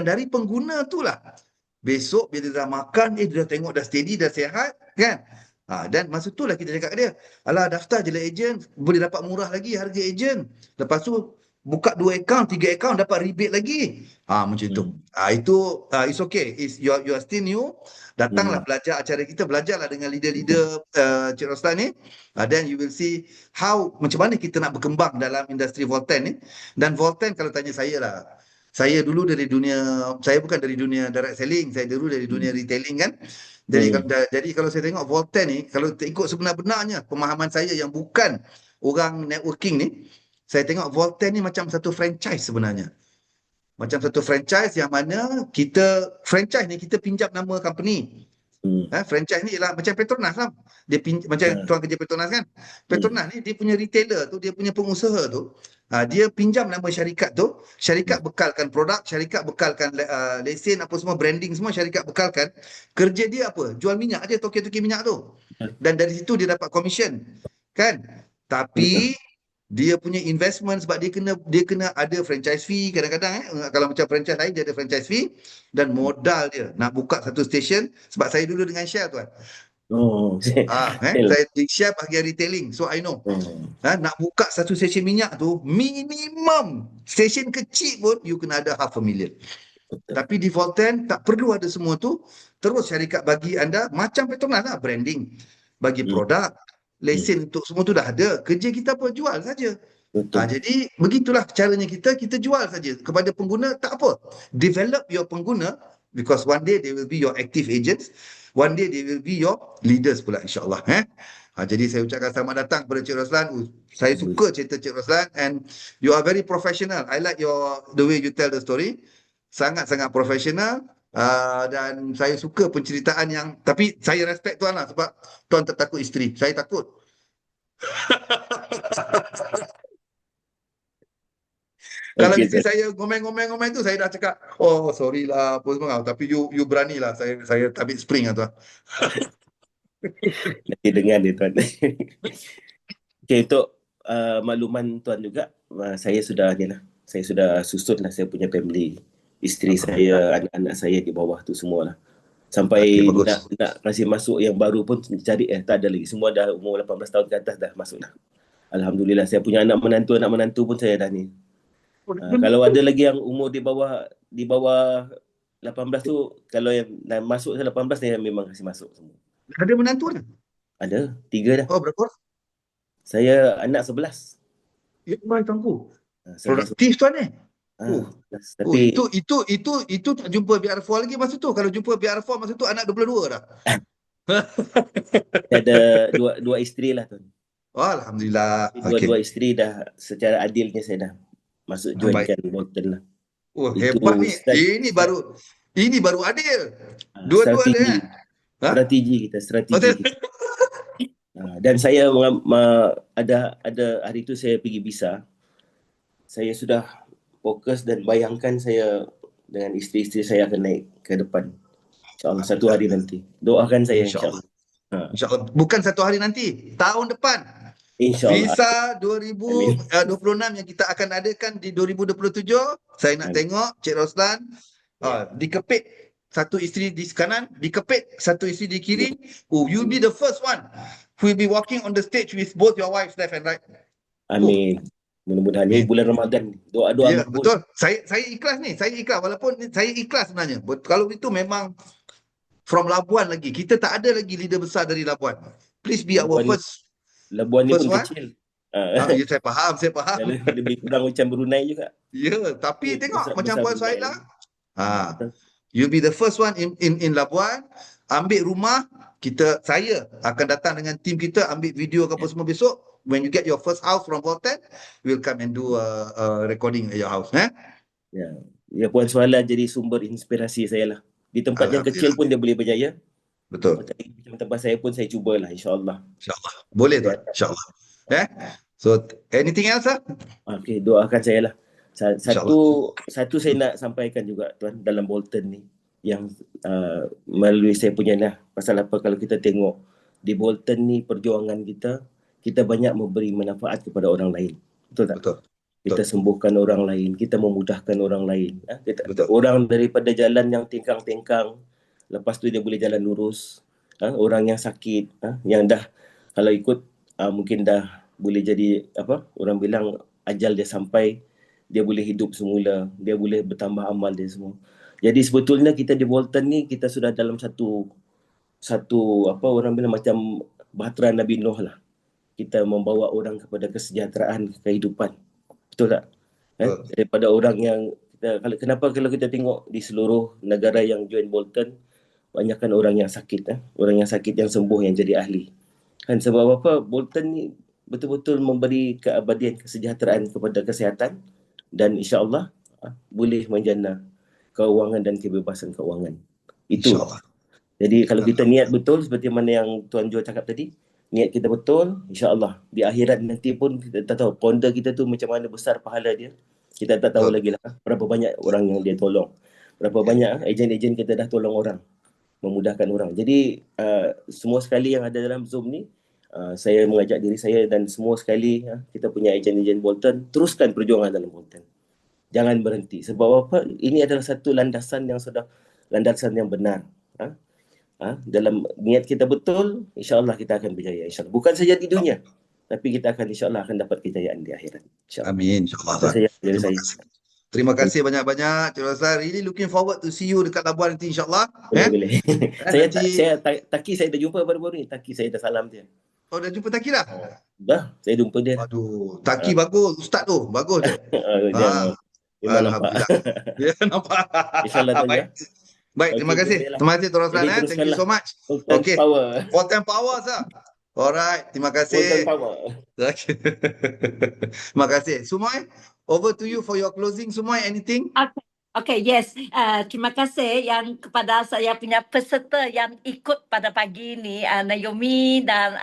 dari pengguna tu lah, besok bila dia dah makan, dia dah tengok dah steady, dah sihat kan. Dan masa tu lah kita cakap dia, alah daftar je lah ejen, boleh dapat murah lagi harga ejen. Lepas tu buka 2 akaun, 3 akaun, dapat rebate lagi. Macam tu. Itu it's okay. You are still new. Datanglah belajar acara kita, belajarlah dengan leader-leader Cik Roslan ni. Then you will see how, macam mana kita nak berkembang dalam industri Volten ni. Dan Volten kalau tanya saya lah, saya dulu dari dunia, saya bukan dari dunia direct selling, saya dulu dari dunia retailing kan. Jadi kalau saya tengok Volten ni, kalau ikut sebenar-benarnya pemahaman saya yang bukan orang networking ni, saya tengok Volten ni macam satu franchise sebenarnya. Macam satu franchise yang mana franchise ni kita pinjam nama company. Franchise ni ialah macam Petronas lah. Dia macam tuan kerja Petronas kan. Petronas ni dia punya retailer tu, dia punya pengusaha tu, dia pinjam nama syarikat tu, syarikat bekalkan produk, syarikat bekalkan lesen apa semua, branding semua syarikat bekalkan. Kerja dia apa? Jual minyak aja, toke-toke minyak tu. Dan dari situ dia dapat commission. Kan? Tapi dia punya investment, sebab dia kena ada franchise fee kadang-kadang kalau macam franchise lain dia ada franchise fee, dan modal dia nak buka satu stesen. Sebab saya dulu dengan Shell tuan. Saya di Shell bahagian retailing, so I know. Nak buka satu stesen minyak tu minimum, stesen kecil pun you kena ada 500,000. Tapi di Volten tak perlu ada semua tu. Terus syarikat bagi anda macam Petronas lah, branding, bagi produk, lesen untuk semua tu dah ada. Kerja kita apa? Jual saja. Jadi begitulah caranya kita jual saja kepada pengguna. Tak apa, develop your pengguna, because one day they will be your active agents, one day they will be your leaders pula, insyaAllah. Jadi saya ucapkan selamat datang kepada Cik Roslan. Saya suka cerita Cik Roslan, and you are very professional. I like the way you tell the story. Sangat-sangat profesional. Dan saya suka penceritaan yang, tapi saya respect tuan lah, sebab tuan tak takut isteri. Saya takut. Kalau isteri saya ngomel tu, saya dah cakap, oh sorry lah apa semua. Tapi you berani lah. Saya tabik spring lah tuan. Nanti dengar dia tuan. Okay, untuk makluman tuan juga, saya sudah susun lah saya punya family. Isteri saya, anak-anak saya di bawah tu semua lah. Sampai nak kasih masuk yang baru pun cari tak ada lagi. Semua dah umur 18 tahun ke atas dah masuk dah. Alhamdulillah, saya punya anak menantu pun saya dah ni. Kalau ada lagi yang umur di bawah 18 tu, kalau yang dah masuk 18 saya memang kasih masuk semua. Ada menantu dah? Ada, 3 dah. Oh, berapa? Saya anak 11. Ya, baik tuanku. Produktif tuan ni. Tapi itu tak jumpa BR4 lagi masa tu. Kalau jumpa BR4 masa tu anak 22 dah. Ada dua isteri lah tuan. Alhamdulillah. Dua isteri dah secara adilnya saya dah masuk joinkan Volten lah. Oh, hebat ni. Ini baru adil. Dua-dua dia. Strategi kita. Dan saya ada hari tu saya pergi visa. Saya sudah fokus dan bayangkan saya dengan isteri-isteri saya akan naik ke depan. InsyaAllah satu hari nanti. Doakan saya insyaAllah. InsyaAllah. Bukan satu hari nanti, tahun depan. InsyaAllah. Visa 2026 yang kita akan adakan di 2027. Saya nak tengok Cik Roslan dikepit satu isteri di kanan, dikepit satu isteri di kiri. You'll be the first one who will be walking on the stage with both your wives left and right. Amin. Mudah-mudahan ni Amin. bulan Ramadan ni. Doa-doa Ya, makbul. betul. Saya ikhlas ni. Saya ikhlas. Walaupun saya ikhlas sebenarnya. Kalau itu memang from Labuan lagi. Kita tak ada lagi leader besar dari Labuan. Please be our Labuan ni first pun one. kecil. Ya, saya faham. Lebih kurang macam Brunei juga. Ya, tapi tengok macam Puan Brunei. Suhaila. You be the first one in Labuan. Ambil rumah, saya akan datang dengan tim kita, ambil video ke apa semua besok. When you get your first house from Bolton, we'll come and do a recording at your house. Ya, Puan Suhaila jadi sumber inspirasi saya lah. Di tempat yang kecil pun dia boleh berjaya. Betul. Macam tempat saya pun saya cubalah, insyaAllah. InsyaAllah. Boleh tuan, insyaAllah. So, anything else? Okay, doakan saya lah. Satu saya nak sampaikan juga tuan dalam Bolton ni, yang melalui saya punya lah, pasal apa, kalau kita tengok di Bolton ni perjuangan kita banyak memberi manfaat kepada orang lain, betul tak? Betul. Kita sembuhkan orang lain, kita memudahkan orang lain. Orang daripada jalan yang tengkang-tengkang, lepas tu dia boleh jalan lurus. Orang yang sakit, yang dah kalau ikut mungkin dah boleh jadi orang bilang ajal dia sampai, dia boleh hidup semula, dia boleh bertambah amal dia semua. Jadi sebetulnya kita di Bolton ni kita sudah dalam satu orang bilang macam bahtera Nabi Nuh lah. Kita membawa orang kepada kesejahteraan kehidupan. Betul tak? Daripada orang yang kenapa kalau kita tengok di seluruh negara yang join Bolton, banyakkan orang yang sakit, orang yang sakit yang sembuh yang jadi ahli. Kan sebab apa? Bolton ni betul-betul memberi keabadian kesejahteraan kepada kesihatan, dan insya-Allah boleh menjana keuangan dan kebebasan keuangan. Itu. Jadi kalau kita niat betul seperti mana yang Tuan Jo cakap tadi, niat kita betul, insya-Allah di akhirat nanti pun kita tak tahu founder kita tu macam mana besar pahala dia. Kita tak tahu lagi lah berapa banyak orang yang dia tolong. Berapa banyak ejen-ejen kita dah tolong orang, memudahkan orang. Jadi semua sekali yang ada dalam Zoom ni, saya mengajak diri saya dan semua sekali kita punya ejen-ejen Bolton, teruskan perjuangan dalam Bolton. Jangan berhenti. Sebab apa? Ini adalah satu landasan yang benar. Dalam niat kita betul, insya-Allah kita akan berjaya, insya-Allah. Bukan saja di dunia, tapi kita akan insya-Allah akan dapat kejayaan di akhirat. Insya-Allah. Amin, insya-Allah. Terima kasih banyak-banyak Cik Roslan. Really looking forward to see you dekat Labuan nanti, insya-Allah. Boleh. Taki saya dah jumpa baru-baru ni. Taki saya dah salam dia. Oh, dah jumpa Taki dah? Dah, saya jumpa dia. Aduh, Taki bagus, ustaz tu. Bagus dia. Memang nampak. Ya, nampak. InsyaAllah Tuan. Baik, terima kasih. Terima kasih Tuan Roslan. Thank you so much. Okay. Bolton Power, sir. Alright, terima kasih. Bolton Power. Terima kasih. Sumoy, over to you for your closing. Sumoy, anything? Okay, yes. Terima kasih yang kepada saya punya peserta yang ikut pada pagi ini, Naomi dan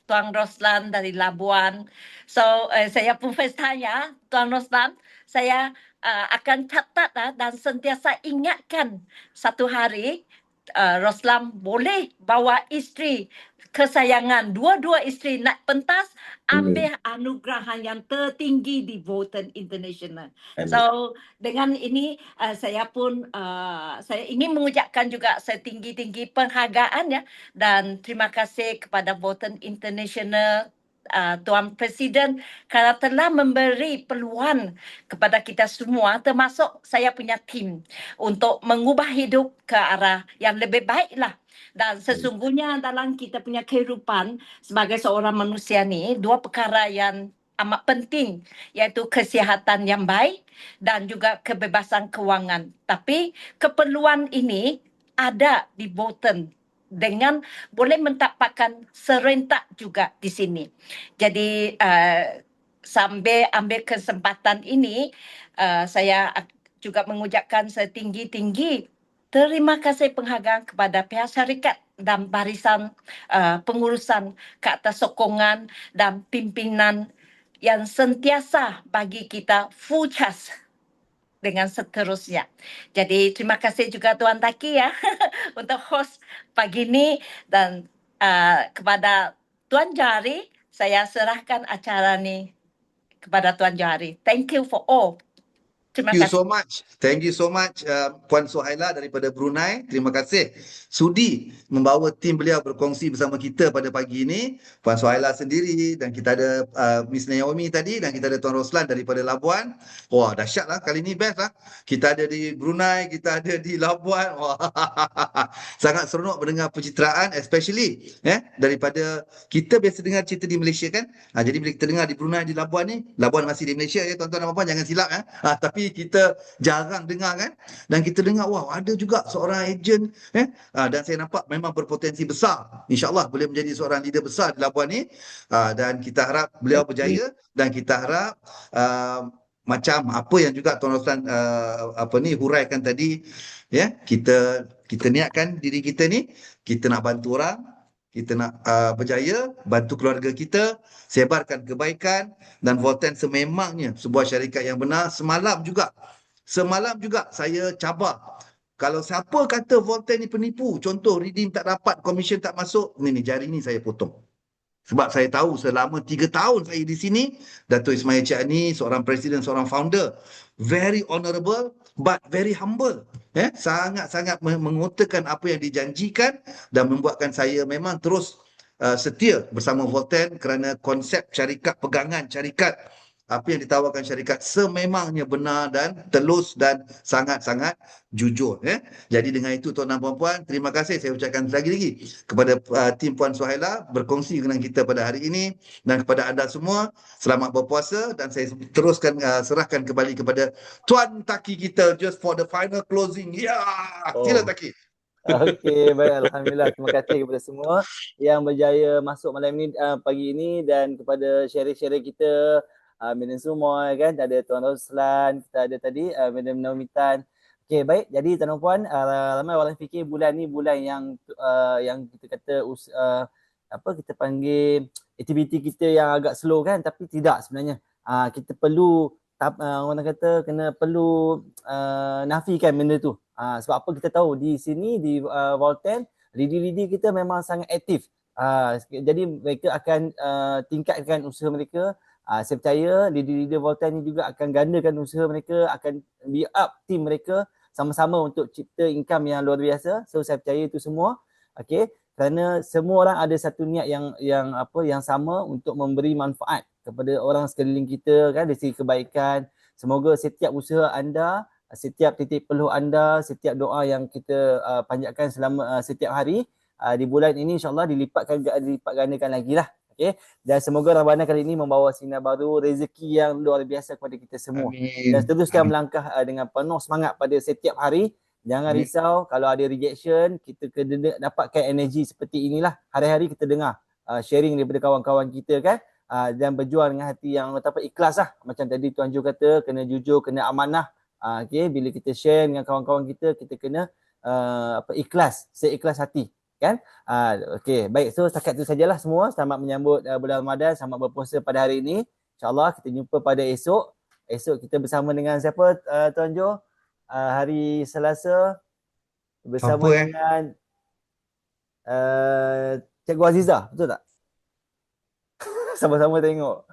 Tuan Roslan dari Labuan. So, saya pun first tanya, Tuan Roslan, saya akan catat dan sentiasa ingatkan satu hari Roslan boleh bawa isteri kesayangan, dua-dua isteri naik pentas, ambil anugerah yang tertinggi di Bolton International. So dengan ini saya pun saya ingin mengucapkan juga setinggi-tinggi penghargaan ya, dan terima kasih kepada Bolton International, Tuan Presiden, kerana telah memberi peluang kepada kita semua, termasuk saya punya tim, untuk mengubah hidup ke arah yang lebih baik lah. Dan sesungguhnya dalam kita punya kehidupan sebagai seorang manusia ni, dua perkara yang amat penting, iaitu kesihatan yang baik dan juga kebebasan kewangan. Tapi keperluan ini ada di Bolton dengan boleh mendapatkan serentak juga di sini. Jadi sambil ambil kesempatan ini, saya juga mengucapkan setinggi-tinggi terima kasih penghargaan kepada pihak syarikat dan barisan pengurusan ke atas sokongan dan pimpinan yang sentiasa bagi kita full charge dengan seterusnya. Jadi terima kasih juga Tuan Taki ya untuk host pagi ini, dan kepada Tuan Johari, saya serahkan acara ni kepada Tuan Johari. Thank you for all. Terima Thank you kasih. so much. Thank you so much Puan Suhaila daripada Brunei. Terima kasih sudi membawa tim beliau berkongsi bersama kita pada pagi ini. Puan Suhaila sendiri dan kita ada Miss Naomi tadi dan kita ada Tuan Roslan daripada Labuan. Wah, dahsyat lah. Kali ni best lah. Kita ada di Brunei, kita ada di Labuan. Wah, sangat seronok mendengar pencitraan, especially daripada kita biasa dengar cerita di Malaysia kan. Jadi bila kita dengar di Brunei, di Labuan ni, Labuan masih di Malaysia ya tuan-tuan dan puan-puan, jangan silap tapi kita jarang dengar kan, dan kita dengar wow ada juga seorang ejen dan saya nampak memang berpotensi besar, insyaAllah boleh menjadi seorang leader besar di Labuan ni, dan kita harap beliau berjaya dan kita harap macam apa yang juga Tuan Roslan huraikan tadi kita niatkan diri kita ni, kita nak bantu orang, kita nak berjaya, bantu keluarga kita, sebarkan kebaikan, dan Volten sememangnya sebuah syarikat yang benar. Semalam juga saya cabar. Kalau siapa kata Volten ni penipu, contoh redeem tak dapat, komisen tak masuk, ni jari ni saya potong. Sebab saya tahu selama 3 tahun saya di sini, Dato' Ismail Cik Ani, seorang presiden, seorang founder, very honourable but very humble. Sangat-sangat mengutarakan apa yang dijanjikan dan membuatkan saya memang terus setia bersama Volten kerana konsep syarikat, pegangan syarikat, apa yang ditawarkan syarikat sememangnya benar dan telus dan sangat-sangat jujur. Jadi dengan itu tuan dan puan-puan, terima kasih saya ucapkan lagi kepada tim Puan Suhaila berkongsi dengan kita pada hari ini, dan kepada anda semua selamat berpuasa, dan saya teruskan serahkan kembali kepada Tuan Taki kita just for the final closing. Sila Taki. Okey, baik, alhamdulillah. Terima kasih kepada semua yang berjaya masuk malam ini, pagi ini, dan kepada share-share kita, Madam Sumoy kan, ada Tuan Roslan, kita ada tadi Madam Naomi Tan. Okey, baik. Jadi tuan dan puan, ramai orang fikir bulan ni bulan yang kita kata kita panggil aktiviti kita yang agak slow kan, tapi tidak sebenarnya. Kita perlu orang kata perlu nafikan benda tu. Sebab apa kita tahu di sini di Volten, lidi-lidi kita memang sangat aktif. Jadi mereka akan tingkatkan usaha mereka. Saya percaya leader-leader Volten ni juga akan gandakan usaha mereka, akan build up team mereka sama-sama untuk cipta income yang luar biasa. So saya percaya itu semua. Okey, kerana semua orang ada satu niat yang sama untuk memberi manfaat kepada orang sekeliling kita kan, dari segi kebaikan. Semoga setiap usaha anda, setiap titik peluh anda, setiap doa yang kita panjatkan selama setiap hari di bulan ini insya-Allah dilipat gandakan lagi lah. Okay. Dan semoga Ramadan kali ini membawa sinar baru, rezeki yang luar biasa kepada kita semua. Amin. Dan teruskan melangkah dengan penuh semangat pada setiap hari. Jangan risau kalau ada rejection, kita kena dapatkan energi seperti inilah. Hari-hari kita dengar sharing daripada kawan-kawan kita kan. Dan berjuang dengan hati yang ikhlas lah. Macam tadi Tuan Jo kata, kena jujur, kena amanah. Okay. Bila kita share dengan kawan-kawan kita, kita kena ikhlas, seikhlas hati. Kan? Okey, baik. So setakat itu sajalah semua. Selamat menyambut bulan Ramadan, selamat berpuasa pada hari ini. InsyaAllah kita jumpa pada esok. Esok kita bersama dengan siapa Tuan Jo? Hari Selasa bersama dengan Cikgu Aziza, betul tak? Sama-sama tengok.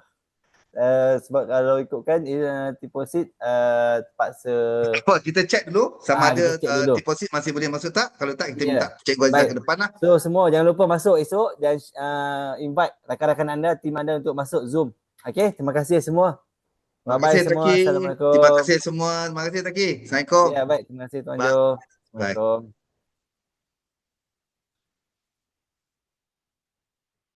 Sebab kalau ikutkan deposit terpaksa kita check dulu sama ada deposit masih boleh masuk tak, kalau tak kita minta Cikgu Aziza ke depan lah. So semua jangan lupa masuk esok dan invite rakan-rakan anda, tim anda untuk masuk Zoom. Okey, terima kasih semua. Bye-bye semua. Assalamualaikum. Terima kasih semua. Terima kasih Taki. Assalamualaikum. Ya, baik. Terima kasih Tuan Jo. Assalamualaikum.